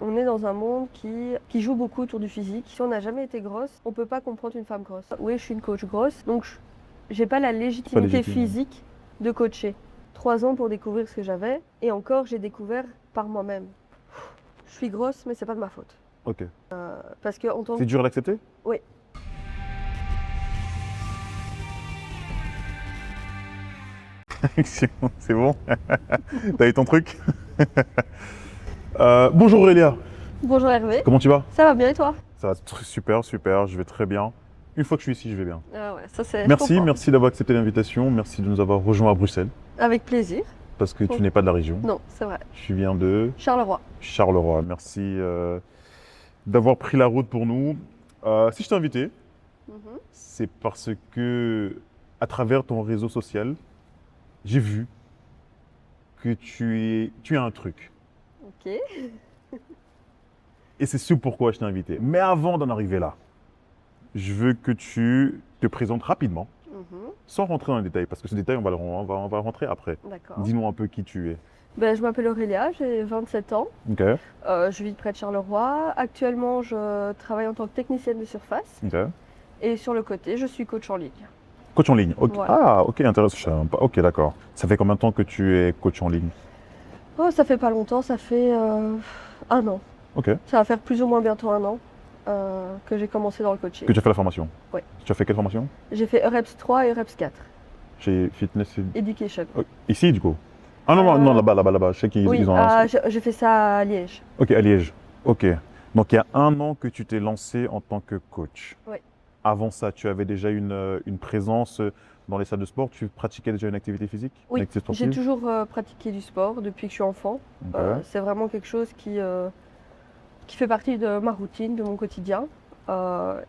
on est dans un monde qui joue beaucoup autour du physique. Si on n'a jamais été grosse, on peut pas comprendre une femme grosse. Oui, je suis une coach grosse, donc j'ai pas la légitimité légitime. physique de coacher. 3 ans pour découvrir ce que j'avais, et encore, j'ai découvert par moi-même. Je suis grosse, mais c'est pas de ma faute. Ok. Parce que en tant C'est dur à l'accepter? Oui. C'est bon. T'as eu ton truc? Bonjour Aurélia, Bonjour Hervé, comment tu vas? ça va bien et toi? Ça va super, super, je vais très bien. Une fois que je suis ici, je vais bien. Ah ouais, ça c'est. je Merci, comprends. merci d'avoir accepté l'invitation, merci de nous avoir rejoints à Bruxelles, Avec plaisir. parce que tu n'es pas de la région. Non, c'est vrai. Tu viens de Charleroi. Charleroi. Merci d'avoir pris la route pour nous. Si je t'ai invité, c'est parce que, à travers ton réseau social, j'ai vu que tu as un truc. Ok. Et c'est ce pourquoi je t'ai invité. Mais avant d'en arriver là, je veux que tu te présentes rapidement, sans rentrer dans les détails, parce que ce détail, on va le rentrer après. D'accord. Dis-nous un peu qui tu es. Ben, je m'appelle Aurélia, j'ai 27 ans. Ok, Je vis près de Charleroi. Actuellement, je travaille en tant que technicienne de surface. ok. Et sur le côté, je suis coach en ligne. Coach en ligne. Ok. Voilà. Ah, ok, intéressant. Je savais même pas. Ok, d'accord. Ça fait combien de temps que tu es coach en ligne? Oh, ça fait pas longtemps, ça fait 1 an. Ok. Ça va faire plus ou moins bientôt 1 an que j'ai commencé dans le coaching. Que tu as fait la formation? Oui. Tu as fait quelle formation? J'ai fait EUREPS 3 et EUREPS 4. Chez Fitness. Education. Oh, ici, du coup? Ah non, non, là-bas. Je sais qu'ils Oui, ils ont. j'ai fait ça à Liège. Ok, à Liège. Ok. Donc il y a 1 an que tu t'es lancé en tant que coach. Oui. Avant ça, tu avais déjà une présence dans les salles de sport? Tu pratiquais déjà une activité physique? Oui, Une activité j'ai sportive? toujours pratiqué du sport depuis que je suis enfant. Ok. C'est vraiment quelque chose qui fait partie de ma routine, de mon quotidien.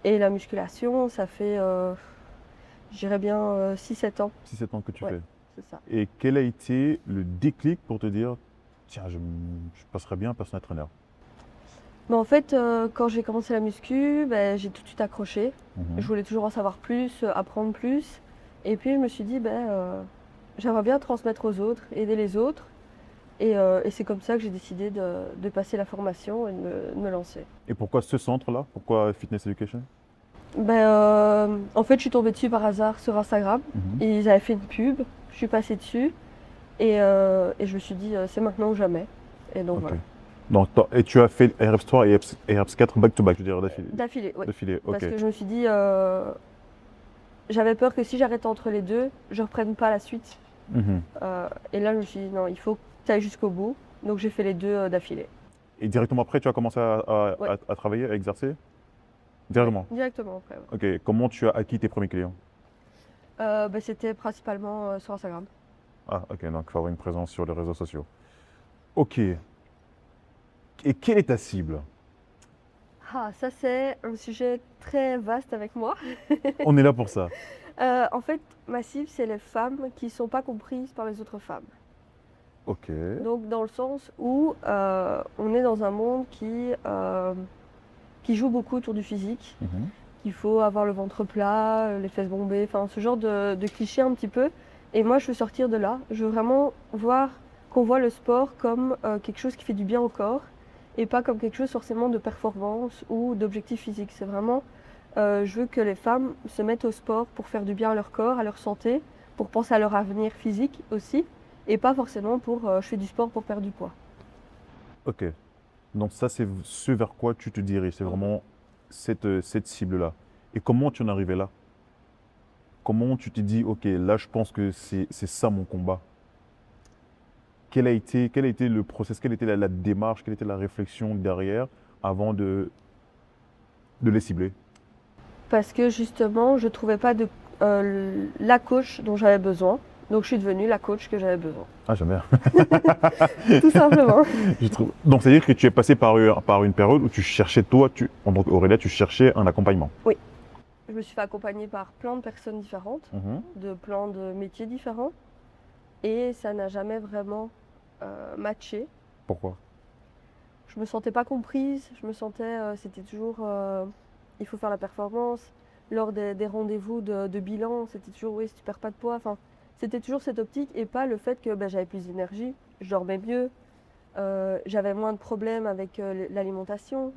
Et la musculation, ça fait, je dirais bien 6-7 ans. 6-7 ans que tu Ouais. fais. C'est ça. Et quel a été le déclic pour te dire, tiens, je passerais bien personal trainer? Mais en fait, quand j'ai commencé la muscu, ben, j'ai tout de suite accroché. Mhm. Je voulais toujours en savoir plus, apprendre plus. Et puis je me suis dit, j'aimerais bien transmettre aux autres, aider les autres. Et c'est comme ça que j'ai décidé de passer la formation et de me lancer. Et pourquoi ce centre-là? Pourquoi Fitness Education? En fait, je suis tombée dessus par hasard sur Instagram. Mhm. Ils avaient fait une pub, je suis passée dessus. Et je me suis dit, c'est maintenant ou jamais. Et donc Ok. voilà. Donc, et tu as fait RF 3 et RF 4 back-to-back, je veux dire, d'affilée. D'affilée, oui. D'affilée, Parce ok. que je me suis dit, j'avais peur que si j'arrête entre les deux, je ne reprenne pas la suite. Mhm. Et là, je me suis dit, non, il faut que tu ailles jusqu'au bout. Donc j'ai fait les deux d'affilée. Et directement après, tu as commencé Ouais. à travailler, à exercer? Directement. Directement après. Ouais. Ok. Comment tu as acquis tes premiers clients? C'était principalement sur Instagram. Ah, ok. Donc, il faut avoir une présence sur les réseaux sociaux. Ok. Et quelle est ta cible? Ah, ça c'est un sujet très vaste avec moi. On est là pour ça. En fait, ma cible, c'est les femmes qui ne sont pas comprises par les autres femmes. Ok. Donc dans le sens où on est dans un monde qui joue beaucoup autour du physique. Mhm. Il faut avoir le ventre plat, les fesses bombées, enfin ce genre de clichés un petit peu. Et moi, je veux sortir de là. Je veux vraiment qu'on voit le sport comme quelque chose qui fait du bien au corps et pas comme quelque chose forcément de performance ou d'objectif physique. C'est vraiment, je veux que les femmes se mettent au sport pour faire du bien à leur corps, à leur santé, pour penser à leur avenir physique aussi, et pas forcément pour je fais du sport pour perdre du poids. Ok. Donc ça, c'est ce vers quoi tu te diriges. C'est vraiment cette cible-là. Et comment tu en es arrivé là? Comment tu t'es dit, ok, là, je pense que c'est ça mon combat? Quel a été le process? Quelle était la démarche? Quelle était la réflexion derrière avant de les cibler? Parce que justement, je ne trouvais pas la coach dont j'avais besoin. Donc je suis devenue la coach que j'avais besoin. Ah, j'aime bien. Tout simplement. Donc, c'est-à-dire que tu es passé par une période où tu cherchais, en tant qu'Aurélia, tu cherchais un accompagnement. Oui. Je me suis fait accompagner par plein de personnes différentes, Mhm. de plein de métiers différents. Et ça n'a jamais vraiment matché. Pourquoi? Je me sentais pas comprise. Je me sentais, c'était toujours, il faut faire la performance. Lors des rendez-vous de bilan, c'était toujours, oui, si tu perds pas de poids. Enfin, c'était toujours cette optique et pas le fait que j'avais plus d'énergie, je dormais mieux, J'avais moins de problèmes avec l'alimentation.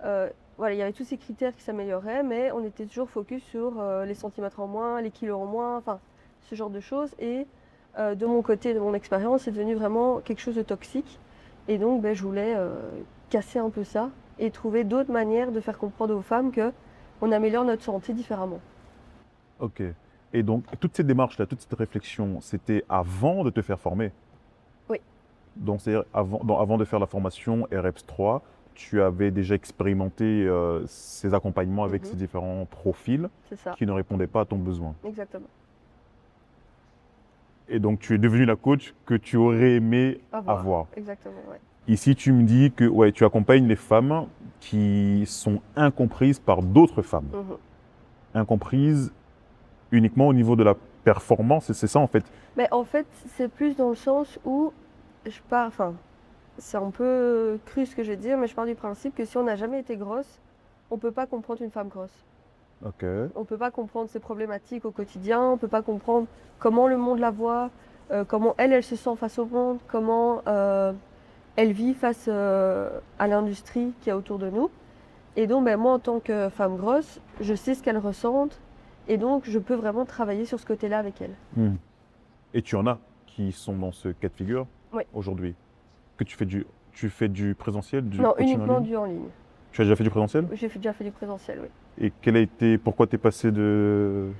Voilà, il y avait tous ces critères qui s'amélioraient, mais on était toujours focus sur les centimètres en moins, les kilos en moins, enfin, ce genre de choses. Et de mon côté, de mon expérience, c'est devenu vraiment quelque chose de toxique. Et donc, je voulais casser un peu ça et trouver d'autres manières de faire comprendre aux femmes qu'on améliore notre santé différemment. Ok. Et donc, toute cette démarche-là, toute cette réflexion, c'était avant de te faire former? Oui. Donc, c'est-à-dire avant de faire la formation REPS 3, tu avais déjà expérimenté ces accompagnements avec ces différents profils C'est ça, qui ne répondaient pas à ton besoin. exactement. Et donc, tu es devenue la coach que tu aurais aimé avoir. Exactement, ouais. Ici, tu me dis que ouais, tu accompagnes les femmes qui sont incomprises par d'autres femmes. Incomprises uniquement au niveau de la performance, et c'est ça en fait. Mais en fait, c'est plus dans le sens où je pars, enfin, c'est un peu cru ce que je vais dire, mais je pars du principe que si on n'a jamais été grosse, on ne peut pas comprendre une femme grosse. Ok. On ne peut pas comprendre ses problématiques au quotidien, on ne peut pas comprendre comment le monde la voit, comment elle se sent face au monde, comment elle vit face à l'industrie qui est autour de nous. Et donc, moi, en tant que femme grosse, je sais ce qu'elle ressent, et donc je peux vraiment travailler sur ce côté-là avec elle. Et tu en as qui sont dans ce cas de figure Oui. aujourd'hui. Que tu fais du présentiel, du Non, coaching uniquement en ligne? du en ligne. Tu as déjà fait du présentiel? J'ai déjà fait du présentiel, oui. Et pourquoi tu es passé de...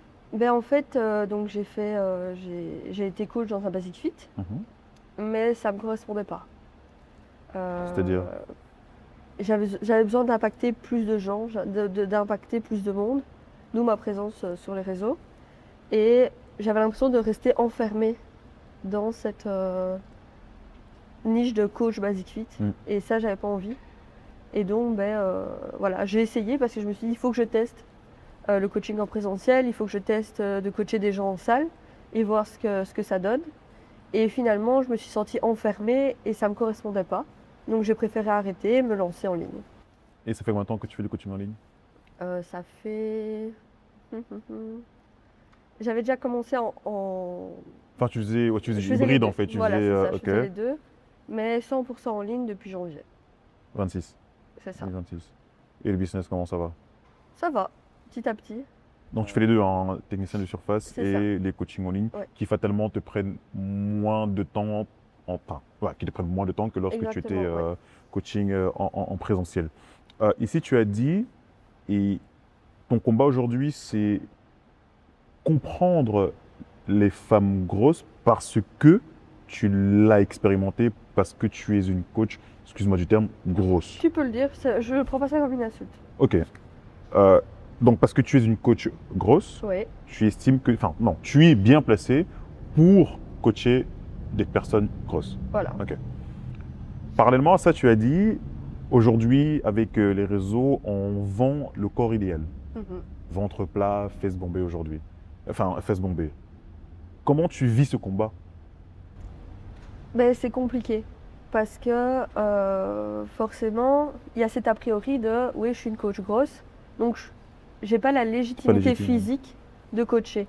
En fait, donc j'ai été coach dans un Basic Fit, mais ça ne me correspondait pas. C'est-à-dire? J'avais besoin d'impacter plus de gens, d'impacter plus de monde, d'où ma présence sur les réseaux. Et j'avais l'impression de rester enfermée dans cette niche de coach Basic Fit. Et ça, j'avais pas envie. Et donc, voilà, j'ai essayé parce que je me suis dit, il faut que je teste le coaching en présentiel, il faut que je teste de coacher des gens en salle et voir ce que ça donne. Et finalement, je me suis sentie enfermée et ça ne me correspondait pas. Donc j'ai préféré arrêter et me lancer en ligne. Et ça fait combien de temps que tu fais du coaching en ligne? Ça fait... J'avais déjà commencé en... Enfin, tu faisais Je du faisais les hybride deux. en fait. Tu Voilà, faisais, c'est ça, je ok, faisais les deux. Mais 100% en ligne depuis janvier. 26. C'est ça. 26. Et le business, comment ça va? Ça va, petit à petit. Donc tu fais les deux, hein, technicien de surface C'est et les coachings en ligne, Ouais. qui fatalement te prennent moins de temps, qui te prennent moins de temps que lorsque tu étais Exactement, ouais. coaching en présentiel. Ici, tu as dit, et ton combat aujourd'hui, c'est comprendre les femmes grosses parce que tu l'as expérimenté, parce que tu es une coach, excuse-moi du terme, grosse. Tu peux le dire, je ne prends pas ça comme une insulte. Ok. Donc parce que tu es une coach grosse, Oui, tu estimes que, enfin non, tu es bien placé pour coacher des personnes grosses. voilà. Ok. Parallèlement à ça, tu as dit, aujourd'hui, avec les réseaux, on vend le corps idéal. Ventre plat, fesses bombées aujourd'hui. Enfin, fesses bombées. Comment tu vis ce combat? C'est compliqué. Parce que forcément, il y a cet a priori de oui, je suis une coach grosse, donc j'ai pas la légitimité légitime. physique de coacher.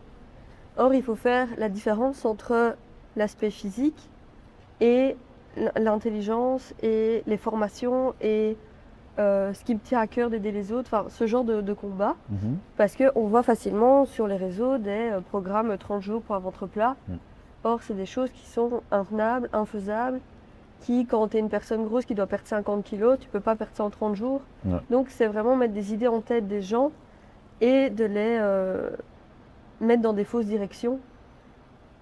Or, il faut faire la différence entre l'aspect physique et l'intelligence et les formations et ce qui me tient à cœur d'aider les autres, enfin ce genre de combat. Parce qu'on voit facilement sur les réseaux des programmes 30 jours pour un ventre plat. Or, c'est des choses qui sont intenables, infaisables, qui, quand tu es une personne grosse qui doit perdre 50 kilos, tu ne peux pas perdre ça en 30 jours. Ouais. Donc, c'est vraiment mettre des idées en tête des gens et de les mettre dans des fausses directions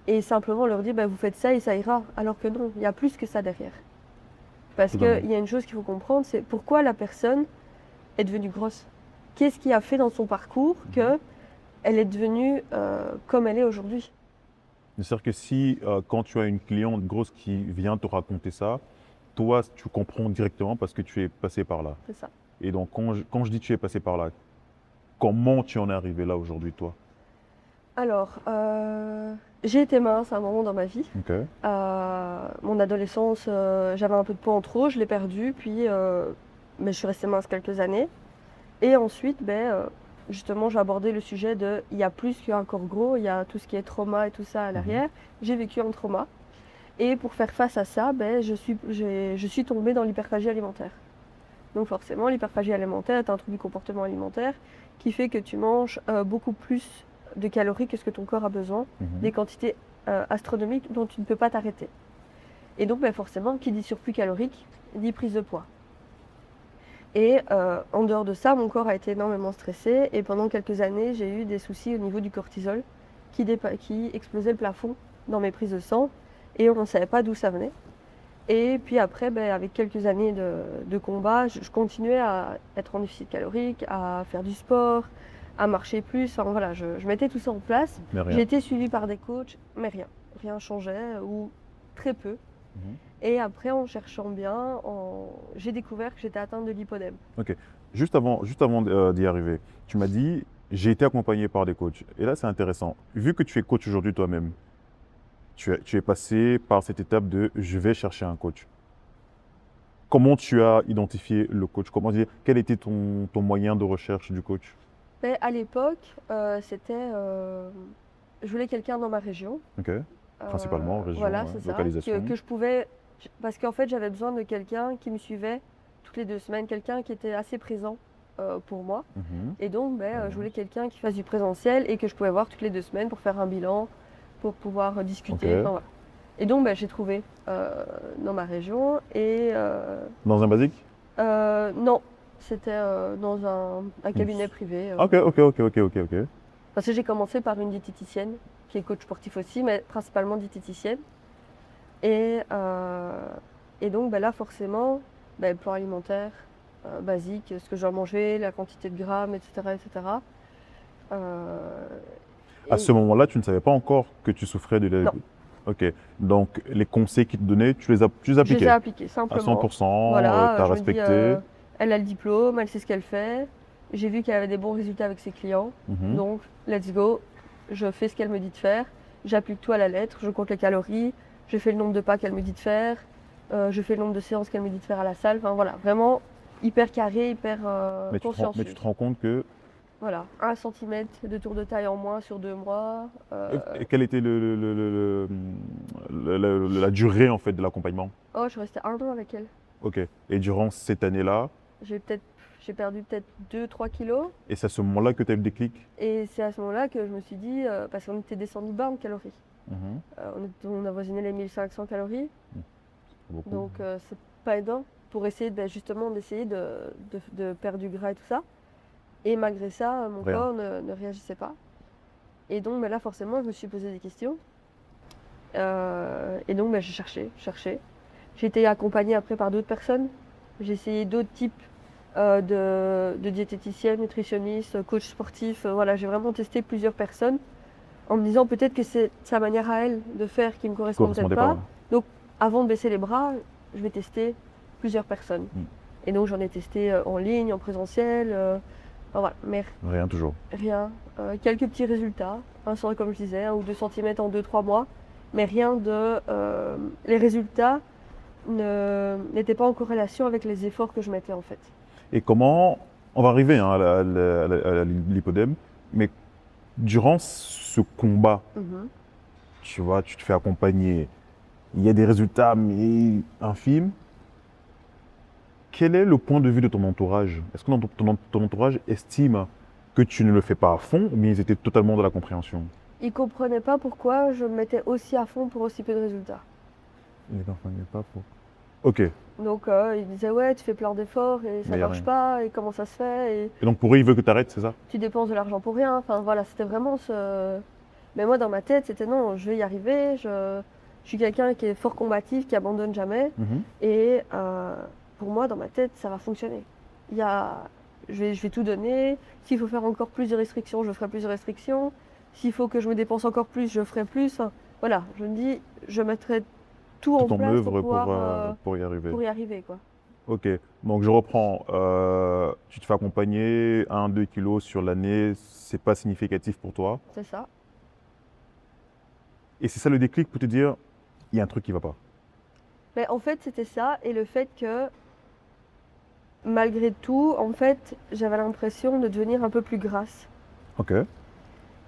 et simplement leur dire vous faites ça et ça ira. Alors que non, il y a plus que ça derrière. Parce qu'il y a une chose qu'il faut comprendre, c'est pourquoi la personne est devenue grosse. Qu'est-ce qui a fait dans son parcours qu'elle est devenue comme elle est aujourd'hui? C'est-à-dire que si, quand tu as une cliente grosse qui vient te raconter ça, toi, tu comprends directement parce que tu es passé par là. C'est ça. Et donc, quand je dis tu es passé par là, comment tu en es arrivé là aujourd'hui, toi? Alors, j'ai été mince à un moment dans ma vie. Ok. Mon adolescence, j'avais un peu de poids en trop, je l'ai perdu, puis mais je suis restée mince quelques années. Et ensuite, justement, j'ai abordé le sujet il y a plus qu'un corps gros, il y a tout ce qui est trauma et tout ça à l'arrière. J'ai vécu un trauma. Et pour faire face à ça, ben, je suis tombée dans l'hyperphagie alimentaire. Donc forcément, l'hyperphagie alimentaire est un trouble du comportement alimentaire qui fait que tu manges beaucoup plus de calories que ce que ton corps a besoin, des quantités astronomiques dont tu ne peux pas t'arrêter. Et donc ben, forcément, qui dit surplus calorique, dit prise de poids. Et en dehors de ça, mon corps a été énormément stressé et pendant quelques années, j'ai eu des soucis au niveau du cortisol qui explosait le plafond dans mes prises de sang et on ne savait pas d'où ça venait. Et puis après, ben, avec quelques années de combat, je continuais à être en déficit calorique, à faire du sport, à marcher plus. Enfin voilà, je mettais tout ça en place. J'ai été suivie par des coachs, mais rien changeait ou très peu. Et après, en cherchant bien, j'ai découvert que j'étais atteinte de lipodème. Ok. Juste avant d'y arriver, tu m'as dit, j'ai été accompagné par des coachs. Et là, c'est intéressant. Vu que tu es coach aujourd'hui toi-même, tu es passé par cette étape de je vais chercher un coach. Comment tu as identifié le coach? Comment dire, quel était ton moyen de recherche du coach? Mais à l'époque, je voulais quelqu'un dans ma région. Ok. Principalement, région, voilà, c'est localisation. Ça, que je pouvais, parce qu'en fait, j'avais besoin de quelqu'un qui me suivait toutes les 2 semaines, quelqu'un qui était assez présent pour moi. Et donc, je voulais quelqu'un qui fasse du présentiel et que je pouvais voir toutes les 2 semaines pour faire un bilan, pour pouvoir discuter. Ok. Enfin, voilà. Et donc, j'ai trouvé dans ma région. Et, Dans un basique? non, c'était dans un cabinet privé. Ok. Parce que j'ai commencé par une diététicienne qui est coach sportif aussi, mais principalement diététicienne. Et donc là, forcément, plan alimentaire basique, ce que je dois manger, la quantité de grammes, etc. etc. À ce moment-là, tu ne savais pas encore que tu souffrais de la... Non. Ok. Donc, les conseils qu'ils te donnaient, tu les appliquais? Je les ai appliqués, simplement. À 100%, voilà, tu as respecté. Elle a le diplôme, elle sait ce qu'elle fait. J'ai vu qu'elle avait des bons résultats avec ses clients. Donc, let's go. Je fais ce qu'elle me dit de faire. J'applique tout à la lettre. Je compte les calories. Je fais le nombre de pas qu'elle me dit de faire. Je fais le nombre de séances qu'elle me dit de faire à la salle. Enfin, voilà, vraiment hyper carré, hyper consciencieux. Mais tu te rends compte que... Voilà, 1 cm de tour de taille en moins sur 2 mois. Et quelle était la durée en fait de l'accompagnement? Oh, je suis restée 1 an avec elle. Ok. Et durant cette année-là? J'ai perdu peut-être 2-3 kilos. Et c'est à ce moment-là que tu as eu le déclic? Et c'est à ce moment-là que je me suis dit, parce qu'on était descendu bas en calories. On avoisinait les 1500 calories. Beaucoup. Donc c'est pas aidant pour essayer de perdre du gras et tout ça. Et malgré ça, mon corps ne réagissait pas. Et donc là, forcément, je me suis posé des questions. Et donc j'ai cherché. J'ai été accompagnée après par d'autres personnes. J'ai essayé d'autres types de diététiciennes, nutritionnistes, coachs sportifs. Voilà, j'ai vraiment testé plusieurs personnes en me disant peut-être que c'est sa manière à elle de faire qui ne me correspond peut-être pas. Donc avant de baisser les bras, je vais tester plusieurs personnes. Et donc j'en ai testé en ligne, en présentiel. Voilà, mais rien toujours. Rien. Quelques petits résultats. Comme je disais, 1 ou 2 cm en 2-3 mois. Mais rien de... les résultats n'étaient pas en corrélation avec les efforts que je mettais en fait. Et comment... On va arriver à la lipodème, mais durant ce combat, tu vois, tu te fais accompagner, il y a des résultats mais infimes. Quel est le point de vue de ton entourage? Est-ce que ton entourage estime que tu ne le fais pas à fond, mais ils étaient totalement de la compréhension? Ils ne comprenaient pas pourquoi je me mettais aussi à fond pour aussi peu de résultats. Ils ne comprenaient pas pourquoi. Ok. Donc ils disaient ouais, tu fais plein d'efforts et ça ne marche pas, et comment ça se fait et donc pour eux, ils veulent que tu arrêtes, c'est ça? Tu dépenses de l'argent pour rien. Enfin voilà, c'était vraiment ce... Mais moi dans ma tête, c'était non, je vais y arriver, je suis quelqu'un qui est fort combatif, qui abandonne jamais. Et pour moi, dans ma tête, ça va fonctionner. Je vais tout donner. S'il faut faire encore plus de restrictions, je ferai plus de restrictions. S'il faut que je me dépense encore plus, je ferai plus. Enfin, voilà, je me dis, je mettrai tout en place pour y arriver. Pour y arriver, quoi. Ok, donc je reprends. Tu te fais accompagner 1-2 kilos sur l'année, c'est pas significatif pour toi. C'est ça. Et c'est ça le déclic pour te dire, il y a un truc qui va pas. Mais en fait, c'était ça, et le fait que malgré tout, en fait, j'avais l'impression de devenir un peu plus grasse. Ok.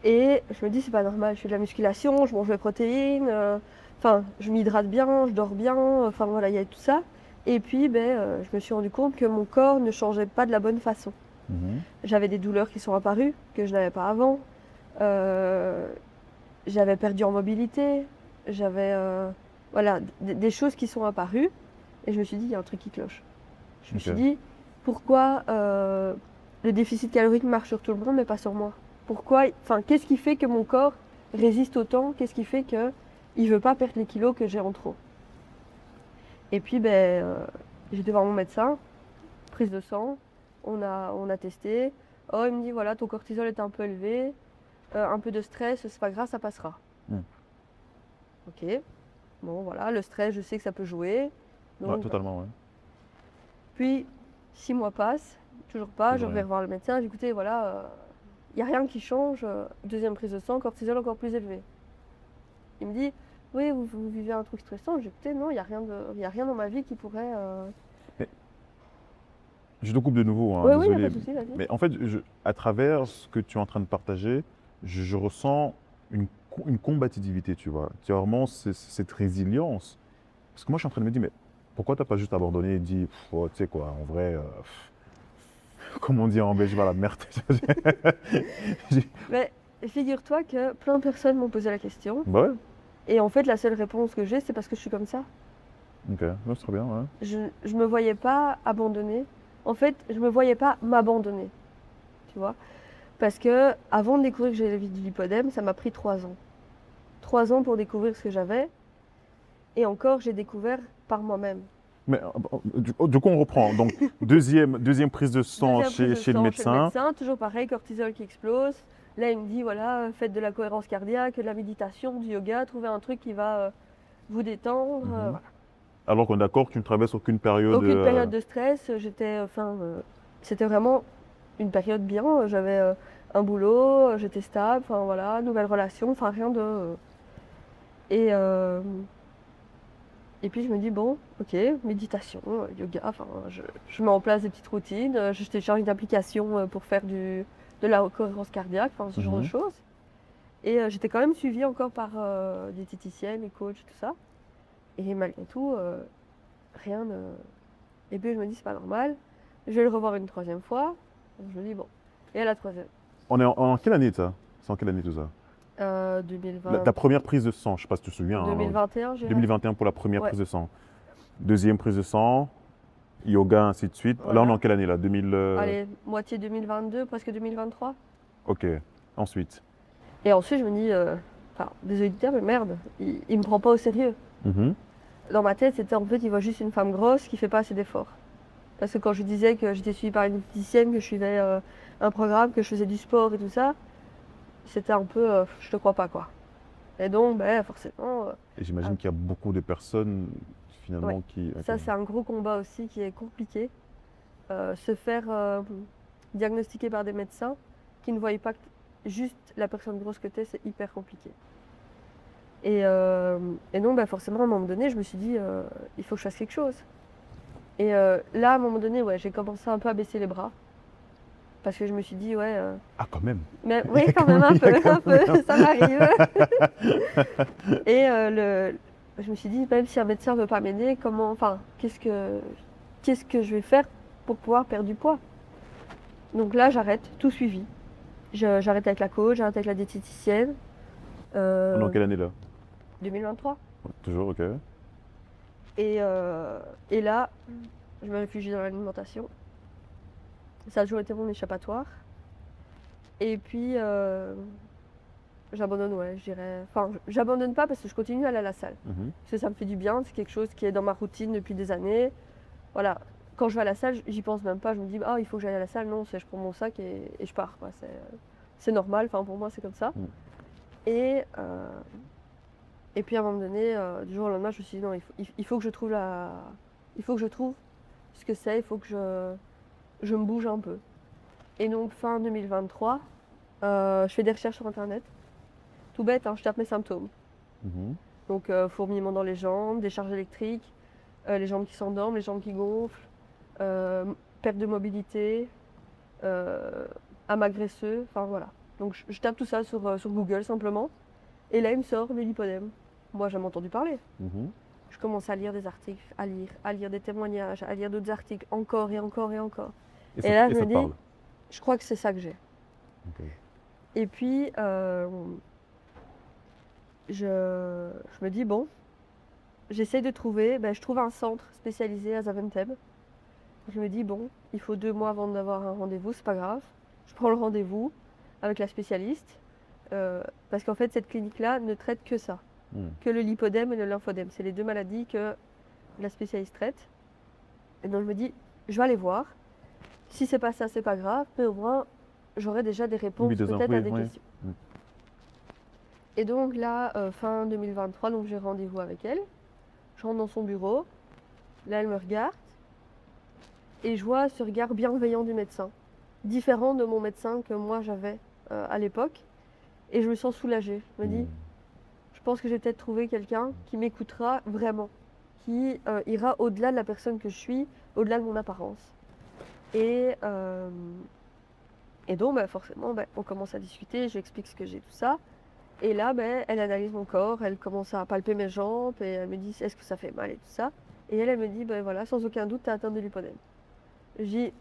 Et je me dis, c'est pas normal, je fais de la musculation, je mange mes protéines. enfin, je m'hydrate bien, je dors bien, enfin voilà, il y a tout ça. Et puis, je me suis rendu compte que mon corps ne changeait pas de la bonne façon. Mhm. J'avais des douleurs qui sont apparues, que je n'avais pas avant. Euh, J'avais perdu en mobilité. J'avais, voilà, des choses qui sont apparues. Et je me suis dit, il y a un truc qui cloche. Je me suis Ok. dit, pourquoi le déficit calorique marche sur tout le monde, mais pas sur moi? Pourquoi, enfin, qu'est-ce qui fait que mon corps résiste autant? Qu'est-ce qui fait que il veut pas perdre les kilos que j'ai en trop? Et puis, j'étais voir mon médecin, prise de sang, on a testé. Oh, il me dit, voilà, ton cortisol est un peu élevé, un peu de stress, c'est pas grave, ça passera. Mm. Ok, bon, voilà, le stress, je sais que ça peut jouer. Ouais, Donc, totalement, ouais. puis, 6 mois passent, toujours pas, je Toujours vais rien. revoir le médecin, je dis, écoutez, voilà, il n'y a rien qui change, deuxième prise de sang, cortisol encore plus élevé. Il me dit, oui, vous vivez un truc stressant. J'ai dit, écoutez, non, il y a rien dans ma vie qui pourrait. Mais je te coupe de nouveau, hein, Oui, oui, il n'y a pas désolé. de souci, vas-y. Mais en fait, à travers ce que tu es en train de partager, je ressens une combativité, tu vois. Tu as vraiment cette résilience. Parce que moi, je suis en train de me dire, mais pourquoi t'as pas juste abandonné et dit, pff, oh, tu sais quoi, en vrai, comme on dit en belge, la merde. J'ai- Mais figure-toi que plein de personnes m'ont posé la question. Bah ouais, Et en fait, la seule réponse que j'ai, c'est parce que je suis comme ça. ok, ouais, c'est très bien, ouais. Je me voyais pas abandonner. En fait, je me voyais pas m'abandonner. Tu vois? Parce que avant de découvrir que j'avais du lipodème, ça m'a pris 3 ans. 3 ans pour découvrir ce que j'avais. Et encore, j'ai découvert par moi-même. Mais du coup, on reprend. Donc, deuxième prise de sang Deuxième prise de chez le sang chez le médecin. médecin, toujours pareil, cortisol qui explose. Là, il me dit, voilà, faites de la cohérence cardiaque, de la méditation, du yoga, trouvez un truc qui va vous détendre. Mhm. Voilà. Alors qu'on est d'accord que tu ne traverses aucune période. Aucune période de stress, c'était vraiment une période bien. J'avais un boulot, j'étais stable, enfin voilà, nouvelle relation, enfin rien de. Et, euh, et puis je me dis, bon, ok, méditation, yoga, enfin, je mets en place des petites routines, je télécharge une application pour faire de la cohérence cardiaque, enfin ce genre de Mhm. choses. Et j'étais quand même suivie encore par diététicienne, et coach, tout ça. Et malgré tout, rien ne. Et puis je me dis, c'est pas normal, je vais le revoir une troisième fois. Donc, je me dis, bon. Et à la troisième, On est en quelle année, ça? C'est en quelle année tout ça? 2020, Ta première prise de sang, je ne sais pas si tu te souviens, hein, 2021, je dirais. 2021 pour la première Ouais, prise de sang. Deuxième prise de sang, yoga, ainsi de suite. Là, on est en voilà. quelle année là? 2000. Allez, moitié 2022, presque 2023. Ok. Ensuite. Et ensuite, je me dis, enfin, désolé du terme, mais merde, il me prend pas au sérieux. Mhm. Dans ma tête, c'était en fait, il voit juste une femme grosse qui fait pas assez d'efforts. Parce que quand je disais que j'étais suivie par une diététicienne, que je suivais un programme, que je faisais du sport et tout ça, c'était un peu, je te crois pas quoi. Et donc, forcément, Et ah, j'imagine qu'il y a beaucoup de personnes ouais, finalement qui. Ok. ça c'est un gros combat aussi qui est compliqué. Se faire diagnostiquer par des médecins qui ne voient pas juste la personne grosse que tu es, c'est hyper compliqué. Et donc, forcément, à un moment donné, je me suis dit, il faut que je fasse quelque chose. Et là, à un moment donné, ouais, j'ai commencé un peu à baisser les bras. Parce que je me suis dit, ouais, Ah, quand même. mais Il oui, y a quand quand même même, un il y a peu, quand un même peu, ça m'arrive. Et je me suis dit, même si un médecin ne veut pas m'aider, enfin, qu'est-ce que je vais faire pour pouvoir perdre du poids? Donc là, j'arrête, tout suivi. J'arrête avec la coach, j'arrête avec la diététicienne. On est en Euh, quelle année là? 2023. Toujours, ok. Et là, je me réfugie dans l'alimentation. Ça a toujours été mon échappatoire. Et puis, j'abandonne, ouais, je dirais. Enfin, j'abandonne pas parce que je continue à aller à la salle. Mhm. Parce que ça me fait du bien, c'est quelque chose qui est dans ma routine depuis des années. Voilà. Quand je vais à la salle, j'y pense même pas. Je me dis, ah, il faut que j'aille à la salle. Non, je prends mon sac et je pars, quoi. C'est normal, enfin, pour moi, c'est comme ça. Mm. Et, euh, et puis, à un moment donné, du jour au lendemain, je me suis dit, non, il faut que je trouve il faut que je trouve ce que c'est, il faut que je me bouge un peu. Et donc, fin 2023, je fais des recherches sur Internet. Tout bête, hein, je tape mes symptômes. Mhm. Donc, fourmillement dans les jambes, décharge électrique, les jambes qui s'endorment, les jambes qui gonflent, euh, perte de mobilité, amas graisseux, enfin voilà. Donc, je tape tout ça sur Google simplement. Et là, il me sort le lipodème. moi j'en ai entendu parler. Mhm. Je commence à lire des articles, à lire des témoignages, à lire d'autres articles, encore et encore et encore. Et Et là, et je ça me te dis, parle. je crois que c'est ça que j'ai. Ok. Et puis, je me dis, bon, j'essaie de trouver, je trouve un centre spécialisé à Zaventem. Je me dis, bon, il faut 2 mois avant d'avoir un rendez-vous, c'est pas grave. Je prends le rendez-vous avec la spécialiste, parce qu'en fait, cette clinique-là ne traite que ça, Hmm. que le lipodème et le lymphodème. C'est les 2 maladies que la spécialiste traite. Et donc, je me dis, je vais aller voir. Si c'est pas ça, c'est pas grave, mais au moins, j'aurai déjà des Oui, réponses peut-être à oui, des oui. questions. Hmm. Et donc là, fin 2023, donc j'ai rendez-vous avec elle. Je rentre dans son bureau. Là, elle me regarde. Et je vois ce regard bienveillant du médecin, différent de mon médecin que moi j'avais à l'époque. Et je me sens soulagée. Je me dis, Hmm. je pense que j'ai peut-être trouvé quelqu'un qui m'écoutera vraiment, qui ira au-delà de la personne que je suis, au-delà de mon apparence. Et, euh, et donc, forcément, on commence à discuter, je lui explique ce que j'ai, tout ça. Et là, elle analyse mon corps, elle commence à palper mes jambes et elle me dit, est-ce que ça fait mal et tout ça. Et elle me dit, voilà, sans aucun doute, tu as atteint de l'hypodème. Je dis,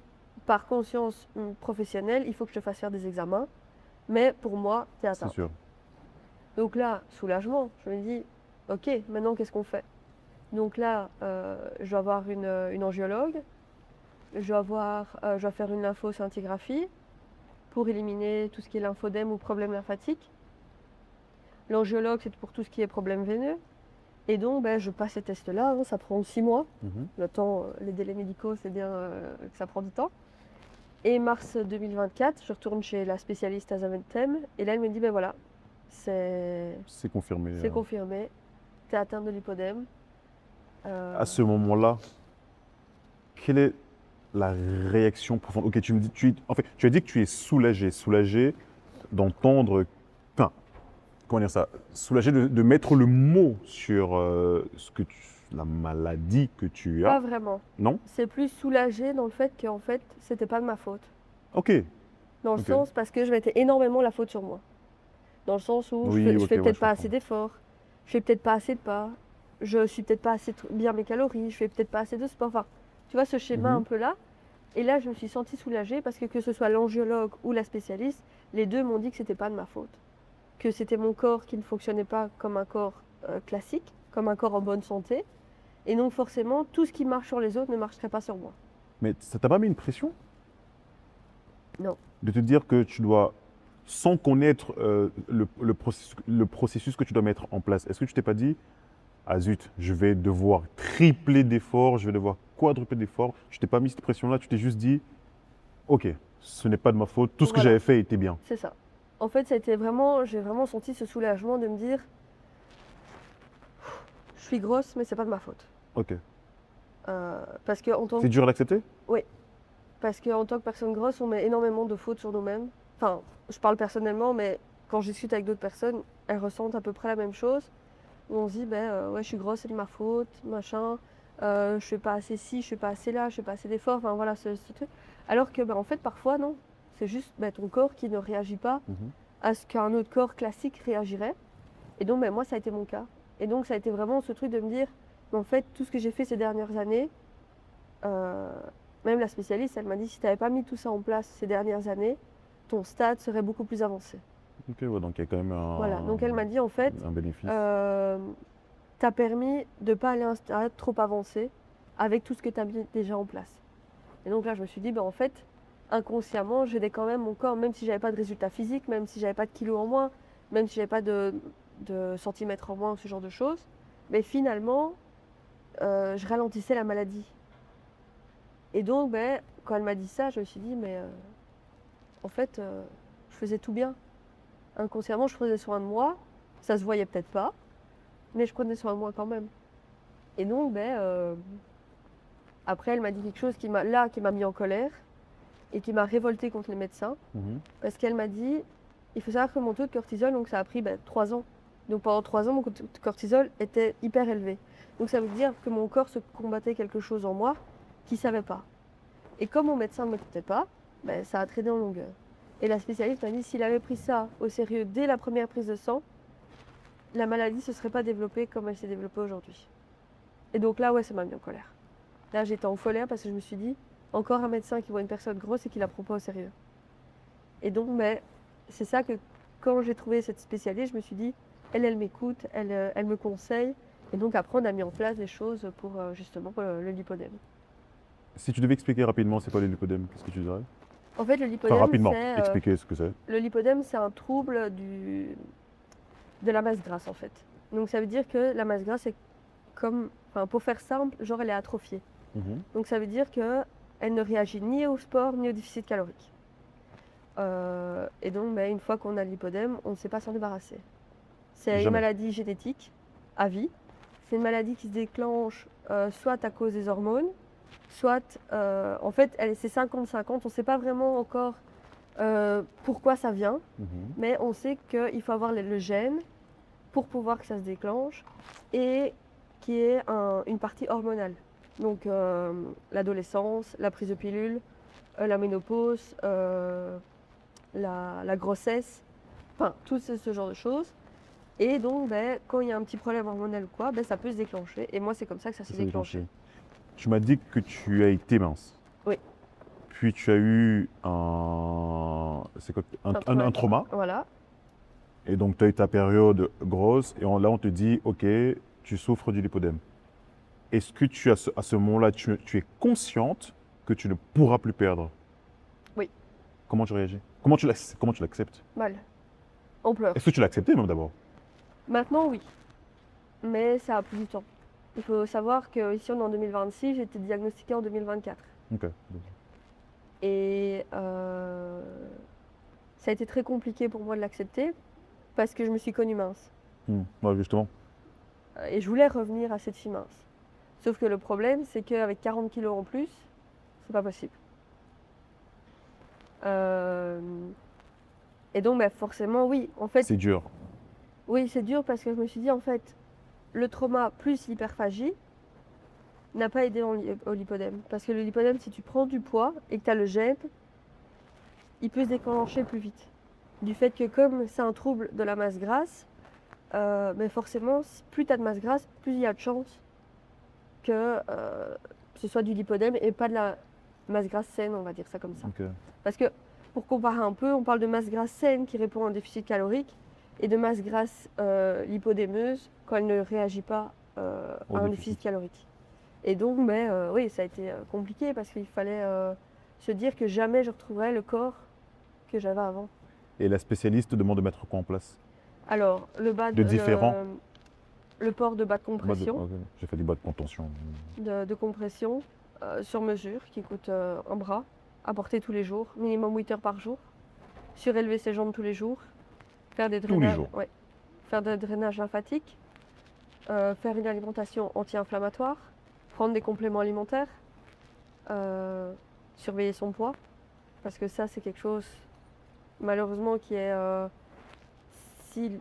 par conscience professionnelle, il faut que je te fasse faire des examens, mais pour moi, tu es C'est atteinte. sûr. Donc là, soulagement, je me dis, ok, maintenant qu'est-ce qu'on fait? Donc là, je dois avoir une angiologue, je dois faire une lymphoscintigraphie pour éliminer tout ce qui est lymphodème ou problème lymphatique. L'angiologue, c'est pour tout ce qui est problème veineux. Et donc, je passe ces tests-là, hein, ça prend 6 mois. Mhm. Le temps, les délais médicaux, c'est bien que ça prend du temps. Et mars 2024, je retourne chez la spécialiste à Zaventem. Et là, elle me dit, voilà, c'est C'est confirmé. confirmé, tu es atteinte de l'hypodème. À ce moment-là, quelle est la réaction profonde? Ok, tu me dis, en fait, tu as dit que tu es soulagé, soulagé d'entendre, enfin, comment dire ça, soulagé de mettre le mot sur la maladie que tu Pas as, vraiment. non? C'est plus soulagé dans le fait qu'en fait, c'était pas de ma faute. Ok, Dans le ok. sens, parce que je mettais énormément la faute sur moi. Dans le sens où Oui, je ok, fais ouais, peut-être je pas comprends. assez d'efforts, je fais peut-être pas assez de pas, je suis peut-être pas assez bien mes calories, je fais peut-être pas assez de sport. Enfin, tu vois ce schéma Mhm. un peu là. Et là, je me suis sentie soulagée parce que ce soit l'angiologue ou la spécialiste, les deux m'ont dit que c'était pas de ma faute. Que c'était mon corps qui ne fonctionnait pas comme un corps classique, comme un corps en bonne santé. Et donc forcément, tout ce qui marche sur les autres ne marcherait pas sur moi. Mais ça t'a pas mis une pression Non. de te dire que tu dois, sans connaître le processus que tu dois mettre en place, est-ce que tu t'es pas dit, ah zut, je vais devoir tripler d'efforts, je vais devoir quadrupler d'efforts. Tu t'es pas mis cette pression-là, tu t'es juste dit, ok, ce n'est pas de ma faute, tout ce que Voilà, j'avais fait était bien. c'est ça. En fait, ça a été vraiment, j'ai vraiment senti ce soulagement de me dire, je suis grosse, mais c'est pas de ma faute. Ok. Parce que en tant C'est dur à l'accepter? oui, parce qu'en tant que personne grosse, on met énormément de fautes sur nous-mêmes. Enfin, je parle personnellement, mais quand je discute avec d'autres personnes, elles ressentent à peu près la même chose. Où on se dit, ouais, je suis grosse, c'est de ma faute, machin. Je fais pas assez ci, je fais pas assez là, je fais pas assez d'efforts. Enfin voilà, ce truc. Alors que, en fait, parfois, non. C'est juste ton corps qui ne réagit pas Mhm. à ce qu'un autre corps classique réagirait. Et donc, moi, ça a été mon cas. Et donc, ça a été vraiment ce truc de me dire, en fait, tout ce que j'ai fait ces dernières années, euh, même la spécialiste, elle m'a dit, si tu n'avais pas mis tout ça en place ces dernières années, ton stade serait beaucoup plus avancé. Ok, ouais, donc il y a quand même Voilà, donc elle m'a dit, en fait, un bénéfice. t'as permis de ne pas aller à un stade trop avancé avec tout ce que tu as mis déjà en place. Et donc là, je me suis dit, en fait, inconsciemment, j'aidais quand même mon corps, même si j'avais pas de résultats physiques, même si j'avais pas de kilos en moins, même si j'avais pas de centimètres en moins, ce genre de choses. Mais finalement, je ralentissais la maladie. Et donc, quand elle m'a dit ça, je me suis dit, en fait, je faisais tout bien. Inconsciemment, je prenais soin de moi. Ça se voyait peut-être pas, mais je prenais soin de moi quand même. Et donc, après, elle m'a dit quelque chose qui m'a mis en colère et qui m'a révoltée contre les médecins. Mhm. Parce qu'elle m'a dit, il faut savoir que mon taux de cortisol, donc ça a pris 3 ans. Donc pendant 3 ans, mon taux de cortisol était hyper élevé. Donc ça veut dire que mon corps se combattait quelque chose en moi qu'il ne savait pas. Et comme mon médecin ne m'écoutait pas, ça a traîné en longueur. Et la spécialiste m'a dit, s'il avait pris ça au sérieux dès la première prise de sang, la maladie ne se serait pas développée comme elle s'est développée aujourd'hui. Et donc là, ouais, ça m'a mis en colère. Là, j'étais en colère parce que je me suis dit, encore un médecin qui voit une personne grosse et qui la prend pas au sérieux. Et donc, mais c'est ça que quand j'ai trouvé cette spécialiste, je me suis dit, elle m'écoute, elle me conseille. Et donc après, on a mis en place des choses pour justement pour le lipodème. Si tu devais expliquer rapidement c'est quoi le lipodème, qu'est-ce que tu dirais? En fait, Enfin, rapidement, expliquer ce que c'est. le lipodème, c'est un trouble de la masse grasse en fait. Donc ça veut dire que la masse grasse est comme, enfin pour faire simple, genre elle est atrophiée. Mhm. Donc ça veut dire que elle ne réagit ni au sport ni au déficit calorique. Et donc, ben, une fois qu'on a le lipodème, on ne sait pas s'en débarrasser. C'est une Jamais. maladie génétique à vie. C'est une maladie qui se déclenche soit à cause des hormones, soit, en fait, c'est 50-50. On ne sait pas vraiment encore pourquoi ça vient, Mhm. mais on sait qu'il faut avoir le gène pour pouvoir que ça se déclenche et qui est une partie hormonale. Donc, l'adolescence, la prise de pilule, la ménopause, la grossesse, enfin, tout ce genre de choses. Et donc, ben, quand il y a un petit problème hormonal ou quoi, ben, ça peut se déclencher. Et moi, c'est comme ça que ça s'est Ça déclenché. Tu m'as dit que tu as été mince. Oui. Puis tu as eu un, c'est quoi, un trauma. Voilà. Et donc tu as eu ta période grosse. Et là, on te dit, OK, tu souffres du lipodème. Est-ce que à ce moment-là, tu es consciente que tu ne pourras plus perdre? Oui. Comment tu réagis? Comment tu l'acceptes? Mal. On pleure. Est-ce que tu l'as accepté même d'abord? Maintenant, oui. Mais ça a pris du temps. Il faut savoir qu'ici, on est en 2026, j'ai été diagnostiquée en 2024. OK. Et ça a été très compliqué pour moi de l'accepter parce que je me suis connue mince. Ouais, justement. Et je voulais revenir à cette fille mince. Sauf que le problème, c'est qu'avec 40 kilos en plus, c'est pas possible. Et donc, bah, forcément, oui. En fait, C'est dur. oui, c'est dur parce que je me suis dit, en fait, le trauma plus l'hyperphagie n'a pas aidé au lipodème. Parce que le lipodème, si tu prends du poids et que tu as le gène, il peut se déclencher plus vite. Du fait que comme c'est un trouble de la masse grasse, mais forcément, plus tu as de masse grasse, plus il y a de chances que ce soit du lipodème et pas de la masse grasse saine, on va dire ça comme ça. OK. Parce que, pour comparer un peu, on parle de masse grasse saine qui répond à un déficit calorique et de masse grasse lipodémeuse quand elle ne réagit pas à un déficit calorique. Et donc, ben, oui, ça a été compliqué parce qu'il fallait se dire que jamais je retrouverais le corps que j'avais avant. Et la spécialiste te demande de mettre quoi en place? Alors, le bas De différents? le port de bas de compression, OK. J'ai fait du bas de contention. de compression sur mesure qui coûte un bras, à porter tous les jours, minimum 8 heures par jour, surélever ses jambes tous les jours, faire des Tous les drainages, jours? ouais, faire des drainages lymphatiques, faire une alimentation anti-inflammatoire, prendre des compléments alimentaires, surveiller son poids, parce que ça c'est quelque chose malheureusement qui est si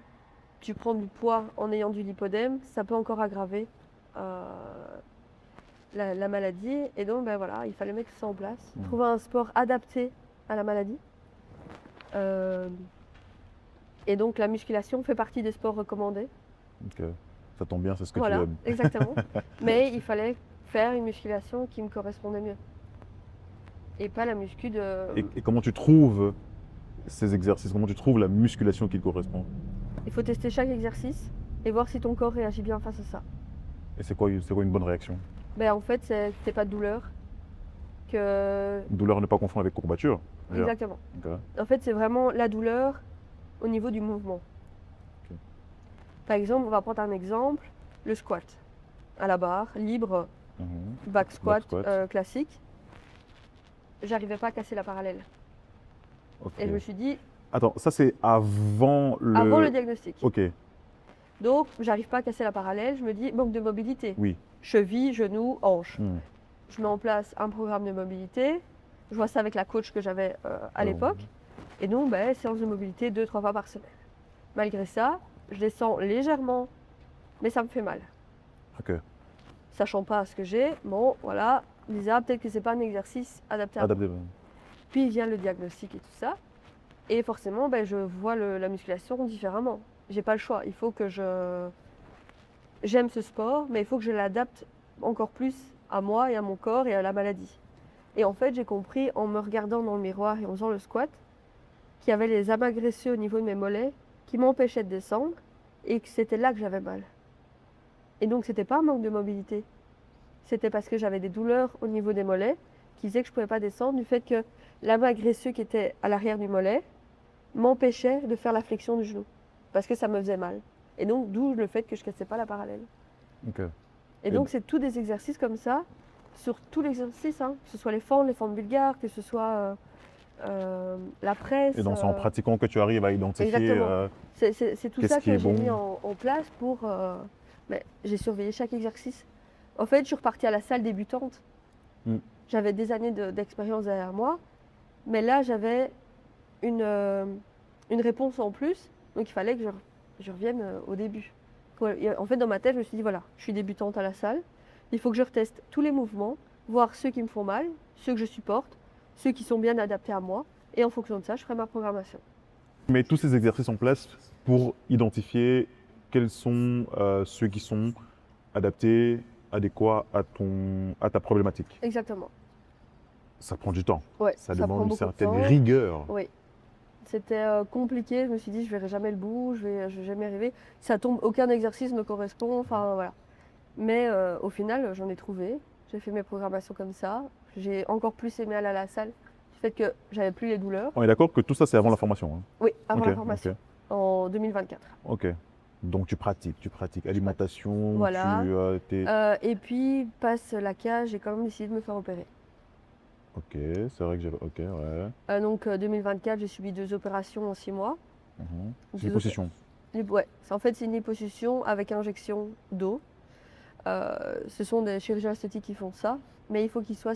tu prends du poids en ayant du lipodème, ça peut encore aggraver la maladie. Et donc ben voilà, il fallait mettre ça en place, trouver un sport adapté à la maladie. Et donc la musculation fait partie des sports recommandés. OK. Ça tombe bien, c'est ce que tu Voilà, aimes. exactement. Mais il fallait faire une musculation qui me correspondait mieux. Et pas la muscu de... Et comment tu trouves ces exercices? Comment tu trouves la musculation qui te correspond? Il faut tester chaque exercice et voir si ton corps réagit bien face à ça. Et c'est quoi une bonne réaction? Ben, en fait, c'est que t'aies pas de douleur. Que... Douleur ne pas confondre avec courbature. Déjà. Exactement. OK. En fait, c'est vraiment la douleur au niveau du mouvement. Ok. Par exemple, on va prendre un exemple, le squat. À la barre, libre, Mhm. back squat, Back squat. classique. J'arrivais pas à casser la parallèle. OK. Et je me suis dit, Attends, ça c'est avant avant le diagnostic. OK, Donc, j'arrive pas à casser la parallèle, je me dis, manque de mobilité. oui. Cheville, genou, hanche. Hmm. Je mets en place un programme de mobilité. Je vois ça avec la coach que j'avais à l'époque. Et donc, ben, séance de mobilité 2-3 fois par semaine. Malgré ça, je descends légèrement, mais ça me fait mal. OK. Sachant pas ce que j'ai, bon, voilà, Lisa, peut-être que c'est pas un exercice adapté à moi. Adapté. Puis vient le diagnostic et tout ça. Et forcément, ben, je vois la musculation différemment. j'ai pas le choix. Il faut que j'aime ce sport, mais il faut que je l'adapte encore plus à moi et à mon corps et à la maladie. Et en fait, j'ai compris en me regardant dans le miroir et en faisant le squat qu'il y avait les amas graisseux au niveau de mes mollets qui m'empêchaient de descendre et que c'était là que j'avais mal. Et donc, c'était pas un manque de mobilité. C'était parce que j'avais des douleurs au niveau des mollets qui faisaient que je pouvais pas descendre du fait que l'amas graisseux qui était à l'arrière du mollet m'empêchait de faire la flexion du genou parce que ça me faisait mal. Et donc, d'où le fait que je cassais pas la parallèle. Ok. Et donc, c'est tous des exercices comme ça, sur tous les exercices, hein, que ce soit les fentes bulgares, que ce soit la presse. Et donc, c'est en pratiquant que tu arrives à identifier Exactement. C'est tout qu'est-ce ça qui que est j'ai bon. mis en place pour. Mais j'ai surveillé chaque exercice. En fait, je suis repartie à la salle débutante. Mm. J'avais des années d'expérience derrière moi, mais là, j'avais une réponse en plus, donc il fallait que je revienne au début. En fait, dans ma tête, je me suis dit, voilà, je suis débutante à la salle, il faut que je reteste tous les mouvements, voir ceux qui me font mal, ceux que je supporte, ceux qui sont bien adaptés à moi, et en fonction de ça, je ferai ma programmation. Mets tous ces exercices en place pour identifier quels sont ceux qui sont adaptés, adéquats à ta problématique. Exactement. Ça prend du temps. Ouais, Ça prend demande une beaucoup de certaine temps. rigueur. Oui. C'était compliqué, je me suis dit, je verrai jamais le bout, je vais jamais arriver. Ça tombe, aucun exercice me correspond, enfin voilà. Mais au final, j'en ai trouvé. J'ai fait mes programmations comme ça. J'ai encore plus aimé aller à la salle du fait que j'avais plus les douleurs. On est d'accord que tout ça, c'est avant la formation. Hein. Oui, avant Ok, la formation, en 2024. Ok. Donc tu pratiques alimentation, Voilà. t'es... Et puis, passe la cage, j'ai quand même décidé de me faire opérer. Ok, c'est vrai que j'avais... Ok, ouais. Donc 2024, j'ai subi 2 opérations en 6 mois. Mhm. C'est Deux une position. Ouais, en fait, c'est une liposuction avec injection d'eau. Ce sont des chirurgiens esthétiques qui font ça, mais il faut qu'ils soient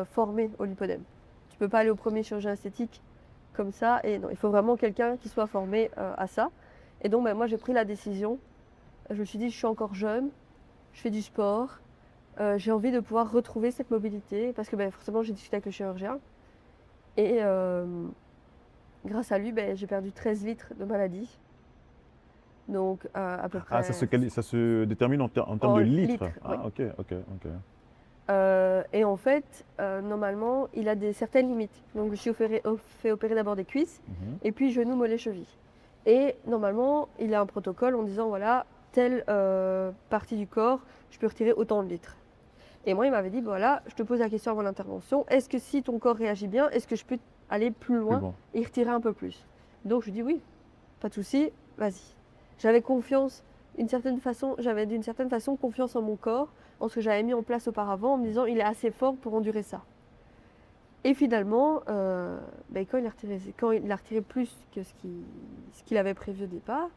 formés au lipodème. Tu peux pas aller au premier chirurgien esthétique comme ça, et non, il faut vraiment quelqu'un qui soit formé à ça. Et donc, moi, j'ai pris la décision. Je me suis dit, je suis encore jeune, je fais du sport, j'ai envie de pouvoir retrouver cette mobilité, parce que forcément, j'ai discuté avec le chirurgien. Et grâce à lui, j'ai perdu 13 litres de maladie. Donc, à peu près. Ah, ça se détermine en termes En de litres. litres, Ah, oui. ok. Et en fait, normalement, il a certaines limites. Donc, je me suis fait opérer d'abord des cuisses, Mhm. et puis genoux, mollets, chevilles. Et normalement, il a un protocole en disant, voilà, telle partie du corps, je peux retirer autant de litres. Et moi, il m'avait dit, voilà, je te pose la question avant l'intervention, est-ce que si ton corps réagit bien, est-ce que je peux aller plus loin bon. et retirer un peu plus? Donc, je lui dis, oui, pas de souci, vas-y. J'avais confiance, j'avais d'une certaine façon confiance en mon corps, en ce que j'avais mis en place auparavant, en me disant, il est assez fort pour endurer ça. Et finalement, quand il a retiré plus que ce qu'il avait prévu au départ,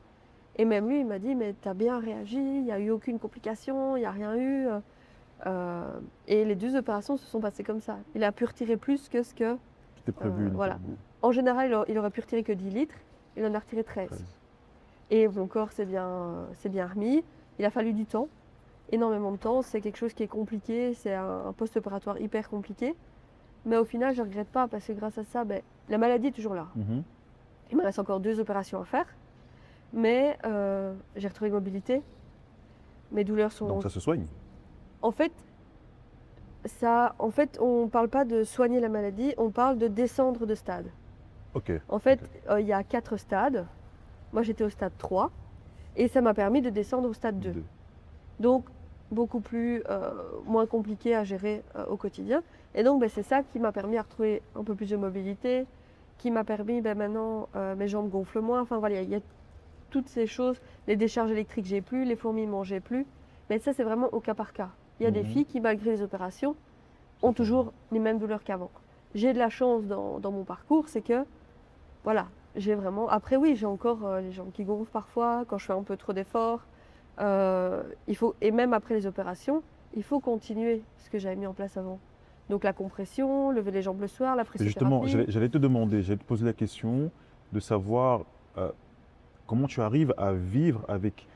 et même lui, il m'a dit, mais t'as bien réagi, il n'y a eu aucune complication, il n'y a rien eu. Et les 2 opérations se sont passées comme ça. Il a pu retirer plus que ce que... C'était prévu. voilà. En général, il aurait pu retirer que 10 litres, il en a retiré 13. Et mon corps s'est bien remis. Il a fallu du temps, énormément de temps. C'est quelque chose qui est compliqué, c'est un post-opératoire hyper compliqué. Mais au final, je ne regrette pas parce que grâce à ça, la maladie est toujours là. Mhm. Il me reste encore 2 opérations à faire. Mais j'ai retrouvé une mobilité. Mes douleurs sont... Donc ça se soigne. En fait, on ne parle pas de soigner la maladie, on parle de descendre de stade. Ok. En fait, il y a 4 stades. Moi, j'étais au stade 3 et ça m'a permis de descendre au stade 2. Donc, beaucoup moins compliqué à gérer au quotidien. Et donc, c'est ça qui m'a permis de retrouver un peu plus de mobilité, qui m'a permis, maintenant, mes jambes gonflent moins. Enfin, voilà, il y a toutes ces choses. Les décharges électriques, j'ai plus, les fourmis, mangeaient plus. Mais ça, c'est vraiment au cas par cas. Il y a des filles qui, malgré les opérations, ont toujours les mêmes douleurs qu'avant. J'ai de la chance dans mon parcours, c'est que, voilà, j'ai vraiment... Après, oui, j'ai encore les jambes qui gonflent parfois, quand je fais un peu trop d'efforts. Et même après les opérations, il faut continuer ce que j'avais mis en place avant. Donc la compression, lever les jambes le soir, la pressothérapie. Justement, j'allais te poser la question de savoir comment tu arrives à vivre avec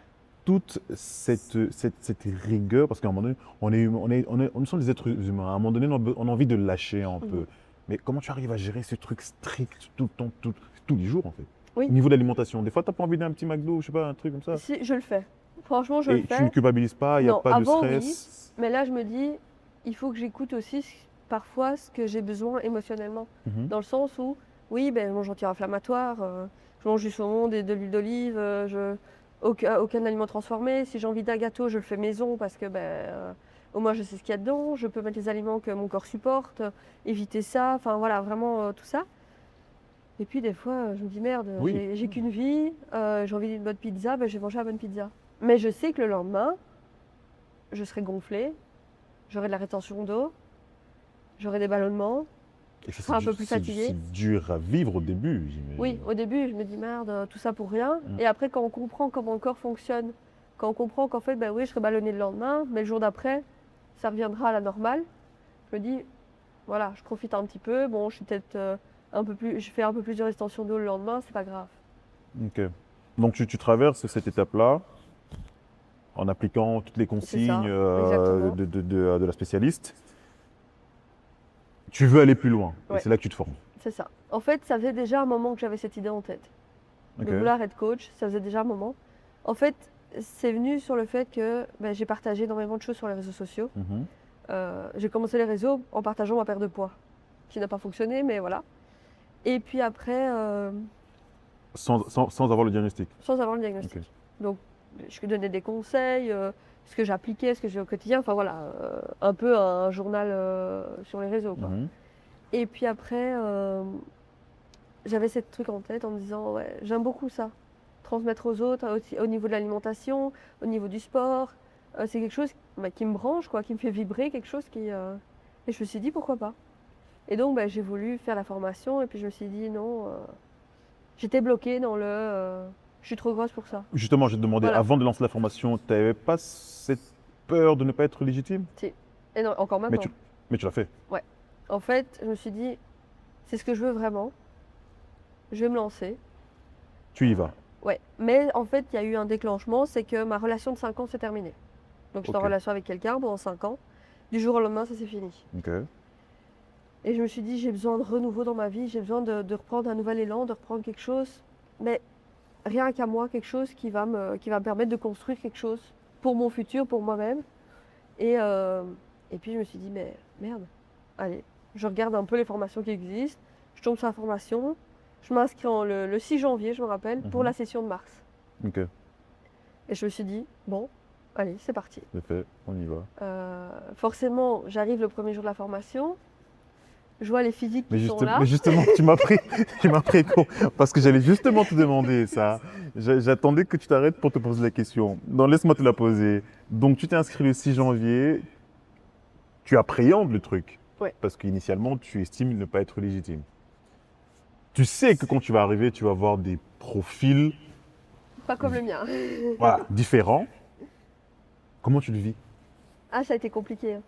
toute cette rigueur, parce qu'à un moment donné, on sommes des êtres humains, à un moment donné, on a envie de lâcher un peu. Mais comment tu arrives à gérer ce truc strict tout le temps, tous les jours en fait? Oui. Au niveau de l'alimentation, des fois, tu n'as pas envie d'un petit McDo, je sais pas, un truc comme ça. Si, je le fais. Franchement, je le Et tu fais. ne culpabilises pas, il n'y a Non, pas de avant, oui. stress. Mais là, je me dis, il faut que j'écoute aussi parfois ce que j'ai besoin émotionnellement. Mhm. Dans le sens où, oui, ben, je mange anti-inflammatoire, je mange du saumon, de l'huile d'olive, aucun aliment transformé. Si j'ai envie d'un gâteau, je le fais maison parce que au moins je sais ce qu'il y a dedans. Je peux mettre les aliments que mon corps supporte, éviter ça, enfin voilà, vraiment tout ça. Et puis des fois, je me dis merde, Oui. j'ai qu'une vie, j'ai envie d'une bonne pizza, ben, je vais manger la bonne pizza. Mais je sais que le lendemain, je serai gonflée, j'aurai de la rétention d'eau, j'aurai des ballonnements, Et je ça, serai un peu plus fatiguée. c'est dur à vivre au début, j'imagine. Oui, au début, je me dis merde, tout ça pour rien. Mm. Et après, quand on comprend comment le corps fonctionne, quand on comprend qu'en fait, ben oui, je serai ballonnée le lendemain, mais le jour d'après, ça reviendra à la normale, je me dis, voilà, je profite un petit peu. Bon, je suis peut-être je fais un peu plus de rétention d'eau le lendemain, c'est pas grave. Ok. Donc tu traverses cette étape-là en appliquant toutes les C'est ça, consignes exactement. de la spécialiste. Tu veux aller plus loin et Ouais, c'est là que tu te formes. c'est ça. En fait, ça faisait déjà un moment que j'avais cette idée en tête. De Ok. vouloir être coach, ça faisait déjà un moment. En fait, c'est venu sur le fait que ben, j'ai partagé énormément de choses sur les réseaux sociaux. Mhm. J'ai commencé les réseaux en partageant ma perte de poids, qui n'a pas fonctionné, mais voilà. Et puis après, Sans avoir le diagnostic. sans avoir le diagnostic. Ok. Donc, je donnais des conseils, ce que j'appliquais, ce que j'ai au quotidien. Enfin voilà, un peu un journal sur les réseaux, quoi. Mhm. Et puis après, j'avais cette truc en tête en me disant, ouais, j'aime beaucoup ça. Transmettre aux autres, au niveau de l'alimentation, au niveau du sport. C'est quelque chose qui me branche, quoi, qui me fait vibrer, quelque chose qui... Et je me suis dit, pourquoi pas. Et donc, j'ai voulu faire la formation et puis je me suis dit, non, j'étais bloquée dans je suis trop grosse pour ça. Justement, je te demandais, Voilà. avant de lancer la formation, tu n'avais pas cette peur de ne pas être légitime? Si. Et non, encore Mais maintenant. mais tu l'as fait. En fait, je me suis dit, c'est ce que je veux vraiment. Je vais me lancer. Tu y vas. Ouais. Mais en fait, il y a eu un déclenchement, c'est que ma relation de 5 ans s'est terminée. Donc j'étais en Ok. relation avec quelqu'un pendant 5 ans. Du jour au lendemain, ça s'est fini. Ok. Et je me suis dit, j'ai besoin de renouveau dans ma vie, j'ai besoin de reprendre un nouvel élan, de reprendre quelque chose. Mais rien qu'à moi, quelque chose qui va me permettre de construire quelque chose pour mon futur, pour moi-même. Et puis je me suis dit, mais merde, allez, je regarde un peu les formations qui existent, je tombe sur la formation, je m'inscris le 6 janvier, je me rappelle, pour Mhm. la session de mars. Ok. Et je me suis dit, bon, allez, c'est parti. C'est fait. On y va. Forcément, j'arrive le premier jour de la formation, je vois les physiques qui sont là. Mais justement, tu m'as pris court, parce que j'allais justement te demander ça. J'attendais que tu t'arrêtes pour te poser la question. Donc, laisse-moi te la poser. Donc, tu t'es inscrit le 6 janvier. Tu appréhendes le truc. Ouais. Parce qu'initialement, tu estimes ne pas être légitime. Tu sais que quand tu vas arriver, tu vas avoir des profils Pas comme le mien. voilà, différents. Comment tu le vis? Ah, ça a été compliqué, hein.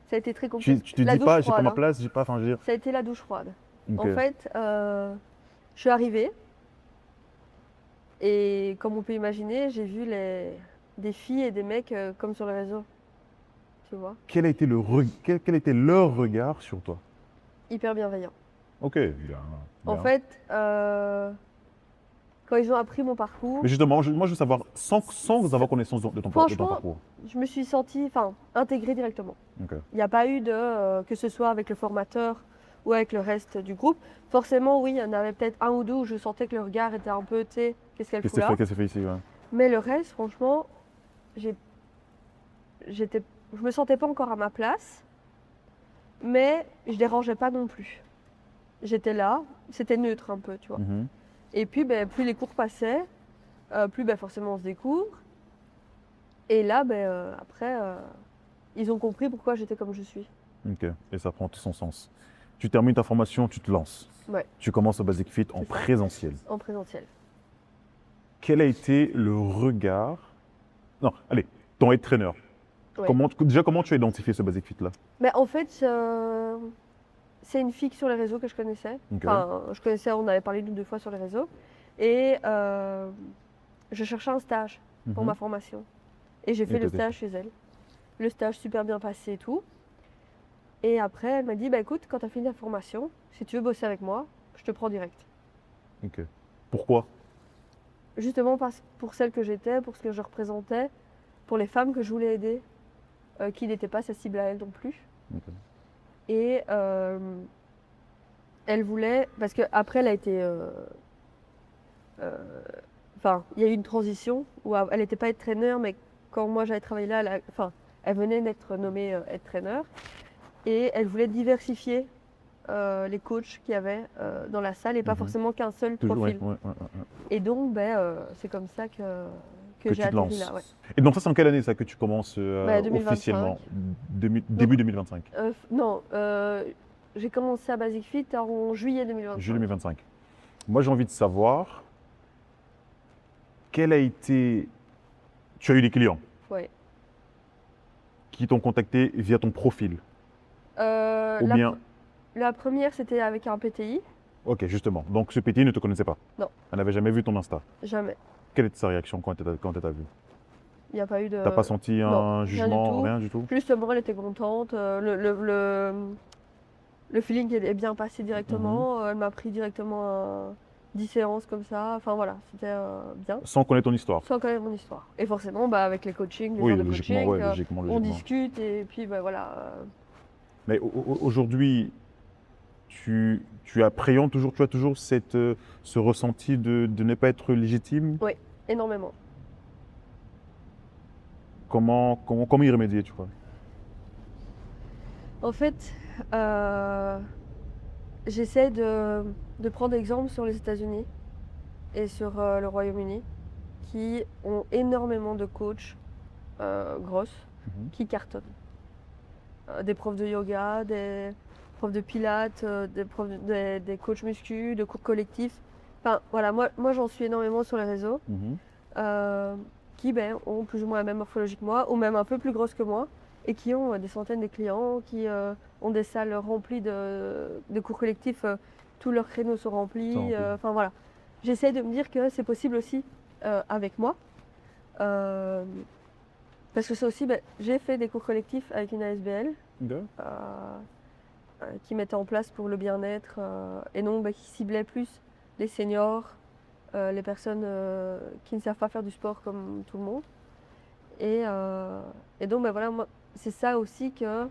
Ça a été très Tu, compliqué. tu te La dis douche pas, j'ai pas froide, ma hein. place, j'ai pas, enfin, je veux dire. Ça a été la douche froide. Ok. En fait, je suis arrivée et comme on peut imaginer, j'ai vu des filles et des mecs comme sur les réseaux. Tu vois, Quel était leur regard sur toi? hyper bienveillants. Ok, bien. En bien. fait, quand ils ont appris mon parcours, Mais justement, moi je veux savoir, sans avoir connaissance de ton franchement, parcours. je me suis sentie intégrée directement. Ok. Il n'y a pas eu que ce soit avec le formateur ou avec le reste du groupe. Forcément, oui, il y en avait peut-être un ou deux où je sentais que le regard était un peu, tu sais, qu'est-ce qu'elle fout là. Qu'est-ce que c'est fait ici? Ouais. Mais le reste, franchement, j'ai- je me sentais pas encore à ma place, mais je dérangeais pas non plus. J'étais là, c'était neutre un peu, tu vois. Mhm. Et puis, plus les cours passaient, plus forcément on se découvre. Et là, après, ils ont compris pourquoi j'étais comme je suis. Ok, et ça prend tout son sens. Tu termines ta formation, tu te lances. Ouais, Tu commences au Basic Fit en C'est ça. présentiel. en présentiel. Quel a été le regard? Non, allez, ton head trainer. Ouais. Comment tu as identifié ce Basic Fit là? Mais en fait, c'est une fille sur les réseaux que je connaissais. Ok. Enfin, je connaissais, on avait parlé d'une ou deux fois sur les réseaux. Et je cherchais un stage pour Mhm. ma formation. Et j'ai fait Et le t'as stage chez elle. Le stage super bien passé et tout. Et après, elle m'a dit, écoute, quand tu as fini la formation, si tu veux bosser avec moi, je te prends direct. Ok. Pourquoi? Justement pour celle que j'étais, pour ce que je représentais, pour les femmes que je voulais aider, qui n'étaient pas sa cible à elle non plus. Ok. Et elle voulait, parce qu'après elle a été... Enfin, il y a eu une transition où elle n'était pas aide-trainer, mais quand moi j'avais travaillé là, elle venait d'être nommée aide-trainer. Et elle voulait diversifier les coachs qu'il y avait dans la salle et pas forcément qu'un seul Toujours, profil. ouais. Et donc, c'est comme ça que Que j'ai tu te atterri lances. là. Ouais. Et donc ça, c'est en quelle année ça que tu commences 2025. officiellement? Début 2025. Non, j'ai commencé à Basic Fit en juillet 2025. Juillet 2025. Moi, j'ai envie de savoir, quel a été... Tu as eu des clients Ouais. qui t'ont contacté via ton profil? Ou La, bien... la première, c'était avec un PTI. Ok, justement. Donc ce PT ne te connaissait pas? Non. Elle n'avait jamais vu ton Insta? Jamais. Quelle était sa réaction quand elle t'a vu? Il n'y a pas eu de... T'as pas senti non, un jugement, rien du tout? Justement, elle était contente. Le feeling est bien passé directement. Elle m'a pris directement à 10 séances comme ça. Enfin voilà, c'était bien. Sans connaître ton histoire? Sans connaître mon histoire. Et forcément, avec les coachings, les Oui, heures de logiquement, coaching, ouais, logiquement. on discute et puis voilà. Mais aujourd'hui, tu appréhendes toujours, tu as toujours ce ressenti de ne pas être légitime? Oui, énormément. Comment y remédier, tu vois? En fait, j'essaie de prendre exemple sur les États-Unis et sur le Royaume-Uni, qui ont énormément de coachs grosses qui cartonnent. Des profs de yoga, des profs de pilates, des coachs muscu, de cours collectifs. Enfin voilà, moi j'en suis énormément sur les réseaux, qui ont plus ou moins la même morphologie que moi, ou même un peu plus grosses que moi, et qui ont des centaines de clients, qui ont des salles remplies de cours collectifs, tous leurs créneaux sont remplis. Enfin voilà, j'essaie de me dire que c'est possible aussi avec moi. Parce que ça aussi, j'ai fait des cours collectifs avec une ASBL qui mettait en place pour le bien-être et donc qui ciblait plus les seniors, les personnes qui ne savent pas faire du sport comme tout le monde. Et donc voilà, moi, c'est ça aussi que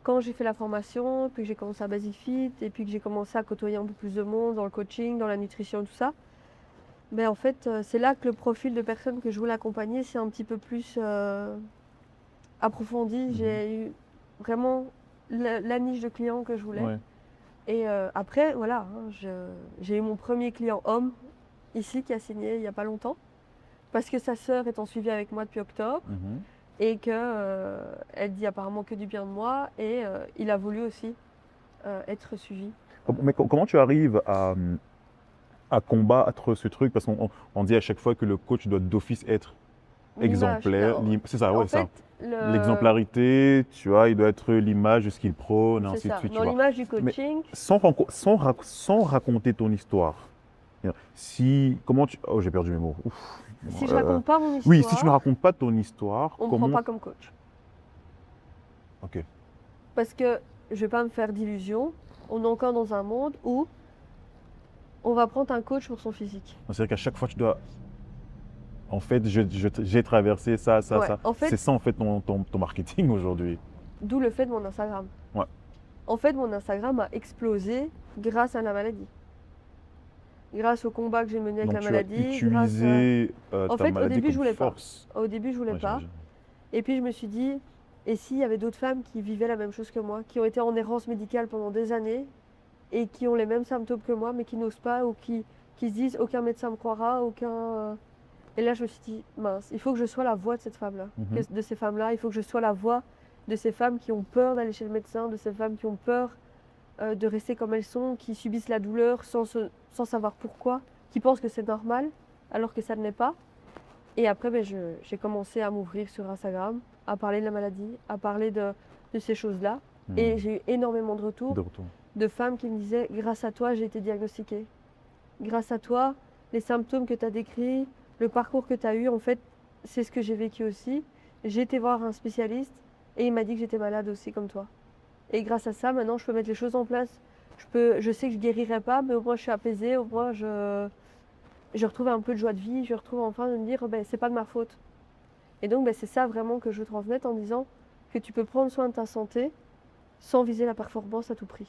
quand j'ai fait la formation, puis que j'ai commencé à Basic Fit et puis que j'ai commencé à côtoyer un peu plus de monde dans le coaching, dans la nutrition, tout ça, en fait, c'est là que le profil de personne que je voulais accompagner, c'est un petit peu plus approfondi. J'ai eu vraiment la niche de clients que je voulais. Ouais. Et après, voilà, j'ai eu mon premier client homme ici qui a signé il n'y a pas longtemps, parce que sa sœur est en suivi avec moi depuis octobre et qu'elle dit apparemment que du bien de moi et il a voulu aussi être suivi. Mais comment tu arrives à combattre ce truc? Parce qu'on dit à chaque fois que le coach doit d'office être exemplaire. C'est ça, ouais, ça. L'exemplarité, tu vois, il doit être l'image de ce qu'il prône, et ainsi de suite. Dans l'image du coaching. Mais sans raconter ton histoire. Oh, j'ai perdu mes mots. Ouf. Si je raconte pas mon histoire. Oui, si tu ne racontes pas ton histoire. On ne me prend pas comme coach. Ok. Parce que je ne vais pas me faire d'illusions. On est encore dans un monde où on va prendre un coach pour son physique. C'est-à-dire qu'à chaque fois, tu dois. En fait, j'ai traversé ça. En fait, c'est ça, en fait, ton marketing aujourd'hui. D'où le fait de mon Instagram. Ouais. En fait, mon Instagram a explosé grâce à la maladie. Grâce au combat que j'ai mené avec la maladie. Donc, tu as utilisé en ta fait, maladie au début, comme je voulais force. pas. Au début, je voulais pas. Et puis, je me suis dit, et s'il y avait d'autres femmes qui vivaient la même chose que moi, qui ont été en errance médicale pendant des années et qui ont les mêmes symptômes que moi, mais qui n'osent pas ou qui se disent aucun médecin me croira, aucun. Et là, je me suis dit, mince, il faut que je sois la voix de cette femme-là, de ces femmes-là. Il faut que je sois la voix de ces femmes qui ont peur d'aller chez le médecin, de ces femmes qui ont peur de rester comme elles sont, qui subissent la douleur sans savoir pourquoi, qui pensent que c'est normal, alors que ça ne l'est pas. Et après, j'ai commencé à m'ouvrir sur Instagram, à parler de la maladie, à parler de ces choses-là. Et j'ai eu énormément de retours de femmes qui me disaient, grâce à toi, j'ai été diagnostiquée. Grâce à toi, les symptômes que tu as décrits, le parcours que tu as eu, en fait, c'est ce que j'ai vécu aussi. J'ai été voir un spécialiste et il m'a dit que j'étais malade aussi comme toi. Et grâce à ça, maintenant, je peux mettre les choses en place. Je sais que je ne guérirai pas, mais au moins je suis apaisée, au moins je retrouve un peu de joie de vie, je retrouve enfin de me dire, c'est pas de ma faute. Et donc, c'est ça vraiment que je veux transmettre en disant que tu peux prendre soin de ta santé sans viser la performance à tout prix.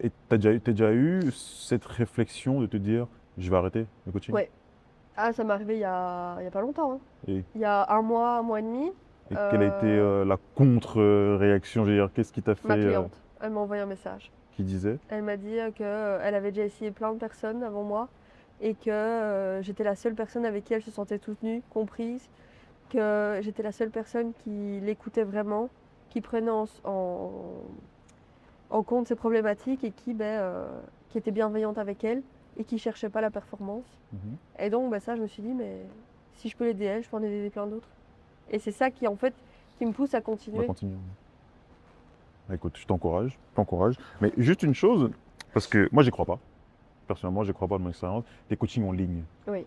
Et t'as déjà eu cette réflexion de te dire, je vais arrêter le coaching? Ouais. Ah, ça m'est arrivé il y a pas longtemps, hein. Et, Il y a un mois et demi, et quelle a été la contre-réaction? Je veux dire, qu'est-ce qui t'a ma fait, cliente, elle m'a envoyé un message. qui disait? Elle m'a dit qu'elle avait déjà essayé plein de personnes avant moi et que j'étais la seule personne avec qui elle se sentait soutenue, comprise, que j'étais la seule personne qui l'écoutait vraiment, qui prenait en compte ses problématiques et qui était bienveillante avec elle et qui cherchait pas la performance. Mhm. Et donc ça, je me suis dit, mais si je peux l'aider elle, je peux en aider plein d'autres. Et c'est ça qui en fait qui me pousse à On va continuer. continuer. Bah, écoute, je t'encourage. Mais juste une chose, parce que moi, j'y crois pas. Personnellement, je crois pas de mon expérience. Les coachings en ligne. Oui,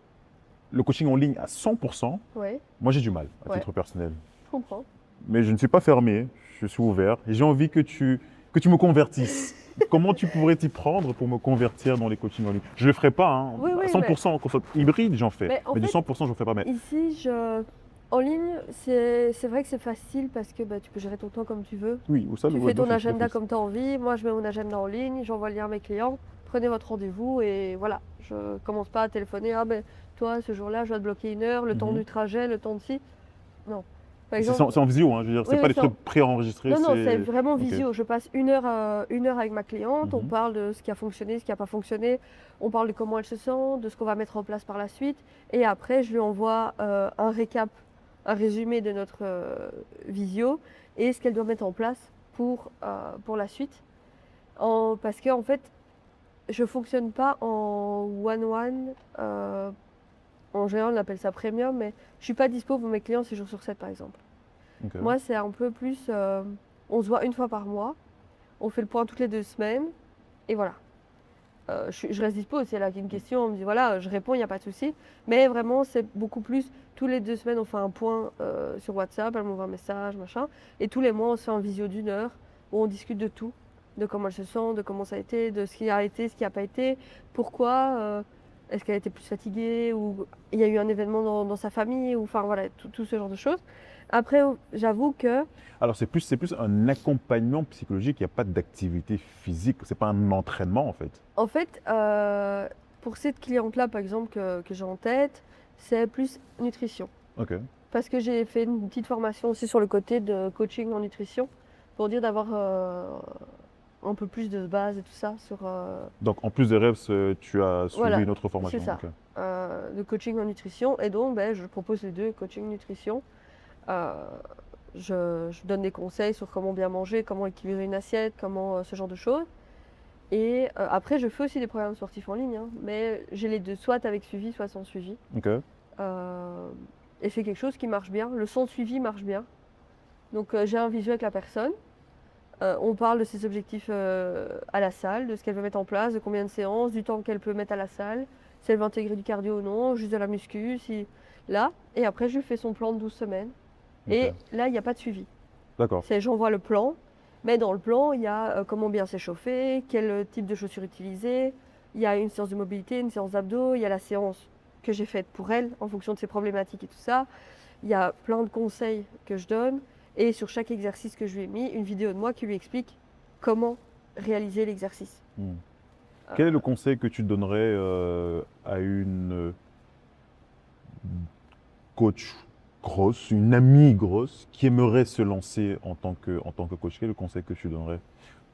Le coaching en ligne à 100%, oui, moi, j'ai du mal, à Ouais. titre personnel. je comprends. Mais je ne suis pas fermé, je suis ouvert. Et j'ai envie que tu me convertisses. Comment tu pourrais t'y prendre pour me convertir dans les coachings en ligne? Je ne le ferai pas, hein. Oui, oui, 100%, quand ça hybride, j'en fais. Mais en du fait- 100%, j'en fais pas. Mais Ici, en ligne, c'est vrai que c'est facile parce que tu peux gérer ton temps comme tu veux. oui, ou ça, Tu ouais, fais ton d'office, agenda d'office. comme tu as envie. Moi, je mets mon agenda en ligne, j'envoie le lien à mes clients. Prenez votre rendez-vous et voilà. Je commence pas à téléphoner. Ah toi, ce jour-là, je dois te bloquer 1 heure, le temps Mhm. du trajet, le temps de ci. Non. Par C'est exemple, c'est en visio, hein, je veux dire, c'est Oui, pas oui, des c'est trucs préenregistrés. non, c'est vraiment Ok. visio. Je passe 1 heure, 1 heure avec ma cliente. On Mhm. parle de ce qui a fonctionné, ce qui n'a pas fonctionné. On parle de comment elle se sent, de ce qu'on va mettre en place par la suite. Et après, je lui envoie un récap, un résumé de notre visio et ce qu'elle doit mettre en place pour la suite. Parce qu'en fait, je ne fonctionne pas en one-one. En général, on appelle ça premium, mais je ne suis pas dispo pour mes clients 6 jours sur 7, par exemple. Ok. Moi, c'est un peu plus. On se voit 1 fois par mois, on fait le point toutes les 2 semaines, et voilà. Je reste dispo, si elle a une question, on me dit voilà, je réponds, il n'y a pas de souci. Mais vraiment, c'est beaucoup plus. Tous les 2 semaines, on fait un point sur WhatsApp, elle m'envoie un message, machin. Et tous les mois, on se fait un visio d'1 heure où on discute de tout. De comment elle se sent, de comment ça a été, de ce qui a été, ce qui n'a pas été, pourquoi, est-ce qu'elle était plus fatiguée, ou il y a eu un événement dans sa famille, ou enfin voilà, tout ce genre de choses. Après, j'avoue que Alors, c'est plus un accompagnement psychologique, il n'y a pas d'activité physique, c'est pas un entraînement en fait. En fait, pour cette cliente-là, par exemple, que j'ai en tête, c'est plus nutrition. Ok. Parce que j'ai fait une petite formation aussi sur le côté de coaching en nutrition, pour dire d'avoir un peu plus de base et tout ça sur Donc, en plus des rêves, tu as suivi Voilà, une autre formation. c'est ça. Ok. De coaching en nutrition. Et donc, je propose les deux, coaching nutrition. Euh, je donne des conseils sur comment bien manger, comment équilibrer une assiette, comment ce genre de choses. Et après, je fais aussi des programmes sportifs en ligne, hein, mais j'ai les deux, soit avec suivi, soit sans suivi. Ok. Et c'est quelque chose qui marche bien. Le sans suivi marche bien. Donc j'ai un visuel avec la personne. On parle de ses objectifs à la salle, de ce qu'elle veut mettre en place, de combien de séances, du temps qu'elle peut mettre à la salle, si elle veut intégrer du cardio ou non, juste de la muscu, là. Et après, je lui fais son plan de 12 semaines. Et Ok. là, il n'y a pas de suivi. D'accord. J'envoie le plan, mais dans le plan, il y a comment bien s'échauffer, quel type de chaussures utiliser. Il y a une séance de mobilité, une séance d'abdos, il y a la séance que j'ai faite pour elle en fonction de ses problématiques et tout ça. Il y a plein de conseils que je donne. Et sur chaque exercice que je lui ai mis, une vidéo de moi qui lui explique comment réaliser l'exercice. Hmm. Quel est le conseil que tu donnerais à une coach grosse, une amie grosse qui aimerait se lancer en tant que coach? Quel est le conseil que tu donnerais?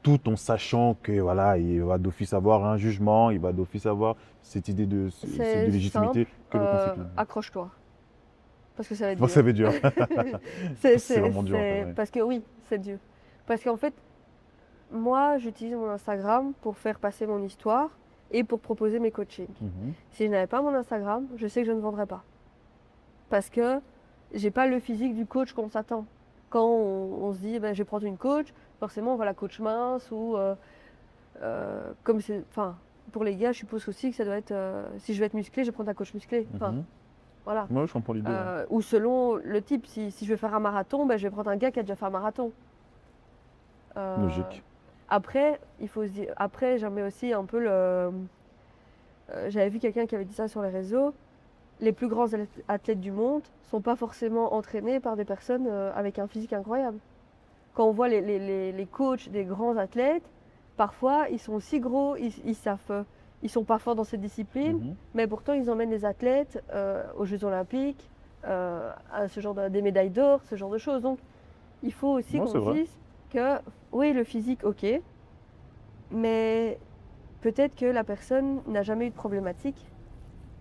Tout en sachant que voilà, il va d'office avoir un jugement, il va d'office avoir cette idée de C'est légitimité. simple, Quel est le conseil que tu donnerais? accroche-toi. Parce que ça va être Bon, dur. ça va être dur. C'est vraiment dur, en fait, ouais. Parce que oui, c'est dur. Parce qu'en fait, moi, j'utilise mon Instagram pour faire passer mon histoire et pour proposer mes coachings. Mhm. Si je n'avais pas mon Instagram, je sais que je ne vendrais pas. Parce que j'ai pas le physique du coach qu'on s'attend. Quand on se dit, je vais prendre une coach, forcément, on voit la coach mince ou comme c'est, enfin, pour les gars, je suppose aussi que ça doit être, si je veux être musclé, je vais prendre un coach musclé. Enfin, Mhm. voilà. Moi, je comprends l'idée. Ouais. Ou selon le type, si je veux faire un marathon, je vais prendre un gars qui a déjà fait un marathon. Logique. Après, il faut se dire, après, j'en mets aussi un peu j'avais vu quelqu'un qui avait dit ça sur les réseaux, les plus grands athlètes du monde sont pas forcément entraînés par des personnes avec un physique incroyable. Quand on voit les coachs des grands athlètes, parfois ils sont aussi gros, ils savent, ils sont pas forts dans cette discipline, mais pourtant ils emmènent les athlètes aux Jeux Olympiques, à ce genre des médailles d'or, ce genre de choses. Donc il faut aussi qu'on dise que oui, le physique, ok, mais peut-être que la personne n'a jamais eu de problématique,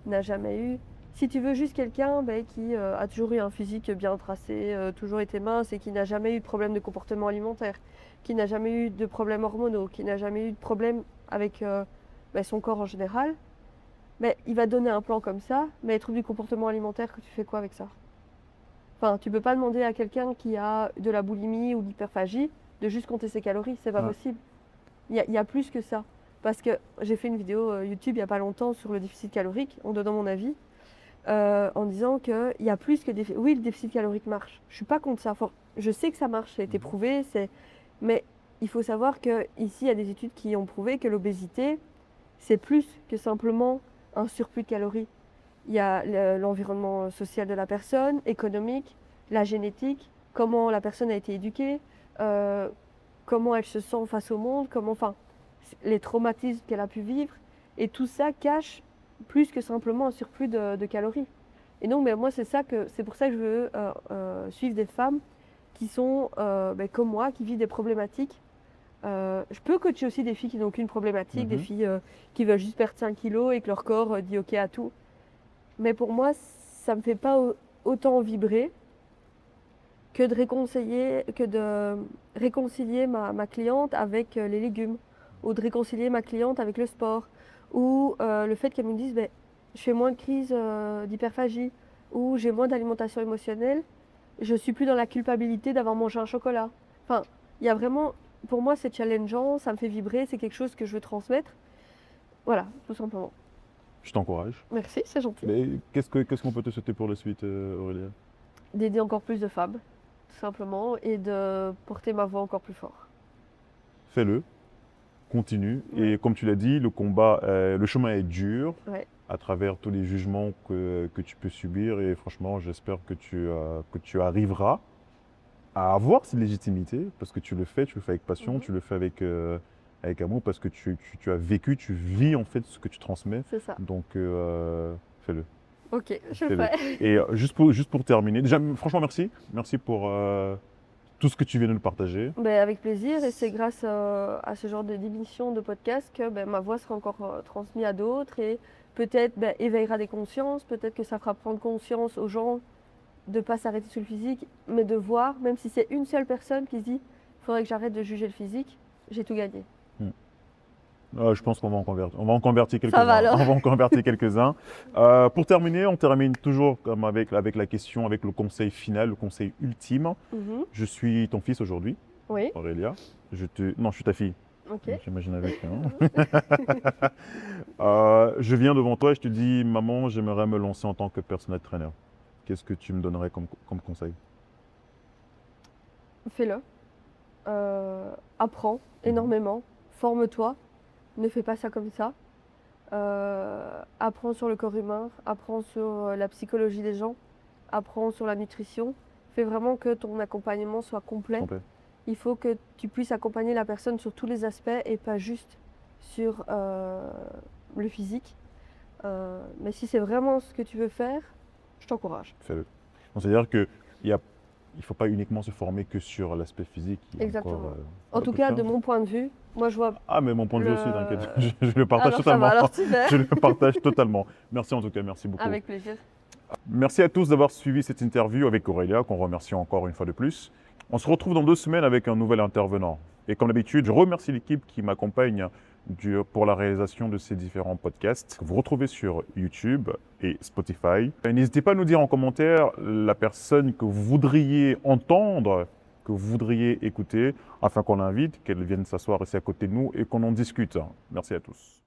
n'a jamais eu. Si tu veux juste quelqu'un qui a toujours eu un physique bien tracé, toujours été mince et qui n'a jamais eu de problème de comportement alimentaire, qui n'a jamais eu de problèmes hormonaux, qui n'a jamais eu de problème avec son corps en général, il va te donner un plan comme ça, mais les troubles du comportement alimentaire, que tu fais quoi avec ça? Enfin, tu peux pas demander à quelqu'un qui a de la boulimie ou de l'hyperphagie de juste compter ses calories, c'est pas possible. Il y a plus que ça. Parce que j'ai fait une vidéo YouTube il n'y a pas longtemps sur le déficit calorique, en donnant mon avis, en disant qu'il y a plus que oui, le déficit calorique marche. Je ne suis pas contre ça. Enfin, je sais que ça marche, ça a été prouvé, mais il faut savoir qu'ici, il y a des études qui ont prouvé que l'obésité, c'est plus que simplement un surplus de calories. Il y a l'environnement social de la personne, économique, la génétique, comment la personne a été éduquée, comment elle se sent face au monde, les traumatismes qu'elle a pu vivre. Et tout ça cache plus que simplement un surplus de calories. Et donc, moi, c'est pour ça que je veux suivre des femmes qui sont comme moi, qui vivent des problématiques. Je peux coacher aussi des filles qui n'ont aucune problématique, des filles qui veulent juste perdre 5 kilos et que leur corps dit OK à tout. Mais pour moi, ça ne me fait pas autant vibrer que de réconcilier ma cliente avec les légumes, ou de réconcilier ma cliente avec le sport, ou le fait qu'elle me dise je fais moins de crises d'hyperphagie, ou j'ai moins d'alimentation émotionnelle, je ne suis plus dans la culpabilité d'avoir mangé un chocolat. Enfin, il y a vraiment, pour moi, c'est challengeant, ça me fait vibrer, c'est quelque chose que je veux transmettre. Voilà, tout simplement. Je t'encourage. Merci, c'est gentil. Mais qu'est-ce qu'on peut te souhaiter pour la suite, Aurélia? D'aider encore plus de femmes, tout simplement, et de porter ma voix encore plus fort. Fais-le, continue. Ouais. Et comme tu l'as dit, le chemin est dur à travers tous les jugements que tu peux subir. Et franchement, j'espère que tu arriveras à avoir cette légitimité, parce que tu le fais avec passion, tu le fais avec amour, parce que tu as vécu, tu vis en fait ce que tu transmets. C'est ça. Donc fais-le. Ok, je le fais. Et juste pour terminer, déjà franchement merci pour tout ce que tu viens de nous partager. Avec plaisir, et c'est grâce à ce genre d'émission de podcast que ma voix sera encore transmise à d'autres, et peut-être éveillera des consciences, peut-être que ça fera prendre conscience aux gens de ne pas s'arrêter sur le physique, mais de voir, même si c'est une seule personne qui se dit « il faudrait que j'arrête de juger le physique », j'ai tout gagné. Je pense qu'on va en convertir. On va en convertir quelques-uns. Ça va alors. On va en convertir quelques-uns. Pour terminer, on termine toujours comme avec la question, avec le conseil final, le conseil ultime. Je suis ton fils aujourd'hui, oui. Aurélia. Non, je suis ta fille. Okay. J'imagine avec. Je viens devant toi et je te dis, maman, j'aimerais me lancer en tant que personnel trainer. Qu'est-ce que tu me donnerais comme conseil? Fais-le. Apprends énormément. Forme-toi. Ne fais pas ça comme ça. Apprends sur le corps humain, apprends sur la psychologie des gens, apprends sur la nutrition. Fais vraiment que ton accompagnement soit complet. Il faut que tu puisses accompagner la personne sur tous les aspects et pas juste sur le physique. Mais si c'est vraiment ce que tu veux faire, je t'encourage. Fais-le. C'est-à-dire qu'il ne faut pas uniquement se former que sur l'aspect physique. Exactement. En tout cas, de mon point de vue, moi je vois... Ah, mais mon point de vue aussi, t'inquiète. Je le partage alors totalement. Ça va, alors super. Je le partage totalement. Merci en tout cas, merci beaucoup. Avec plaisir. Merci à tous d'avoir suivi cette interview avec Aurélia, qu'on remercie encore une fois de plus. On se retrouve dans 2 semaines avec un nouvel intervenant. Et comme d'habitude, je remercie l'équipe qui m'accompagne pour la réalisation de ces différents podcasts que vous retrouvez sur YouTube et Spotify. N'hésitez pas à nous dire en commentaire la personne que vous voudriez entendre, que vous voudriez écouter, afin qu'on l'invite, qu'elle vienne s'asseoir ici à côté de nous et qu'on en discute. Merci à tous.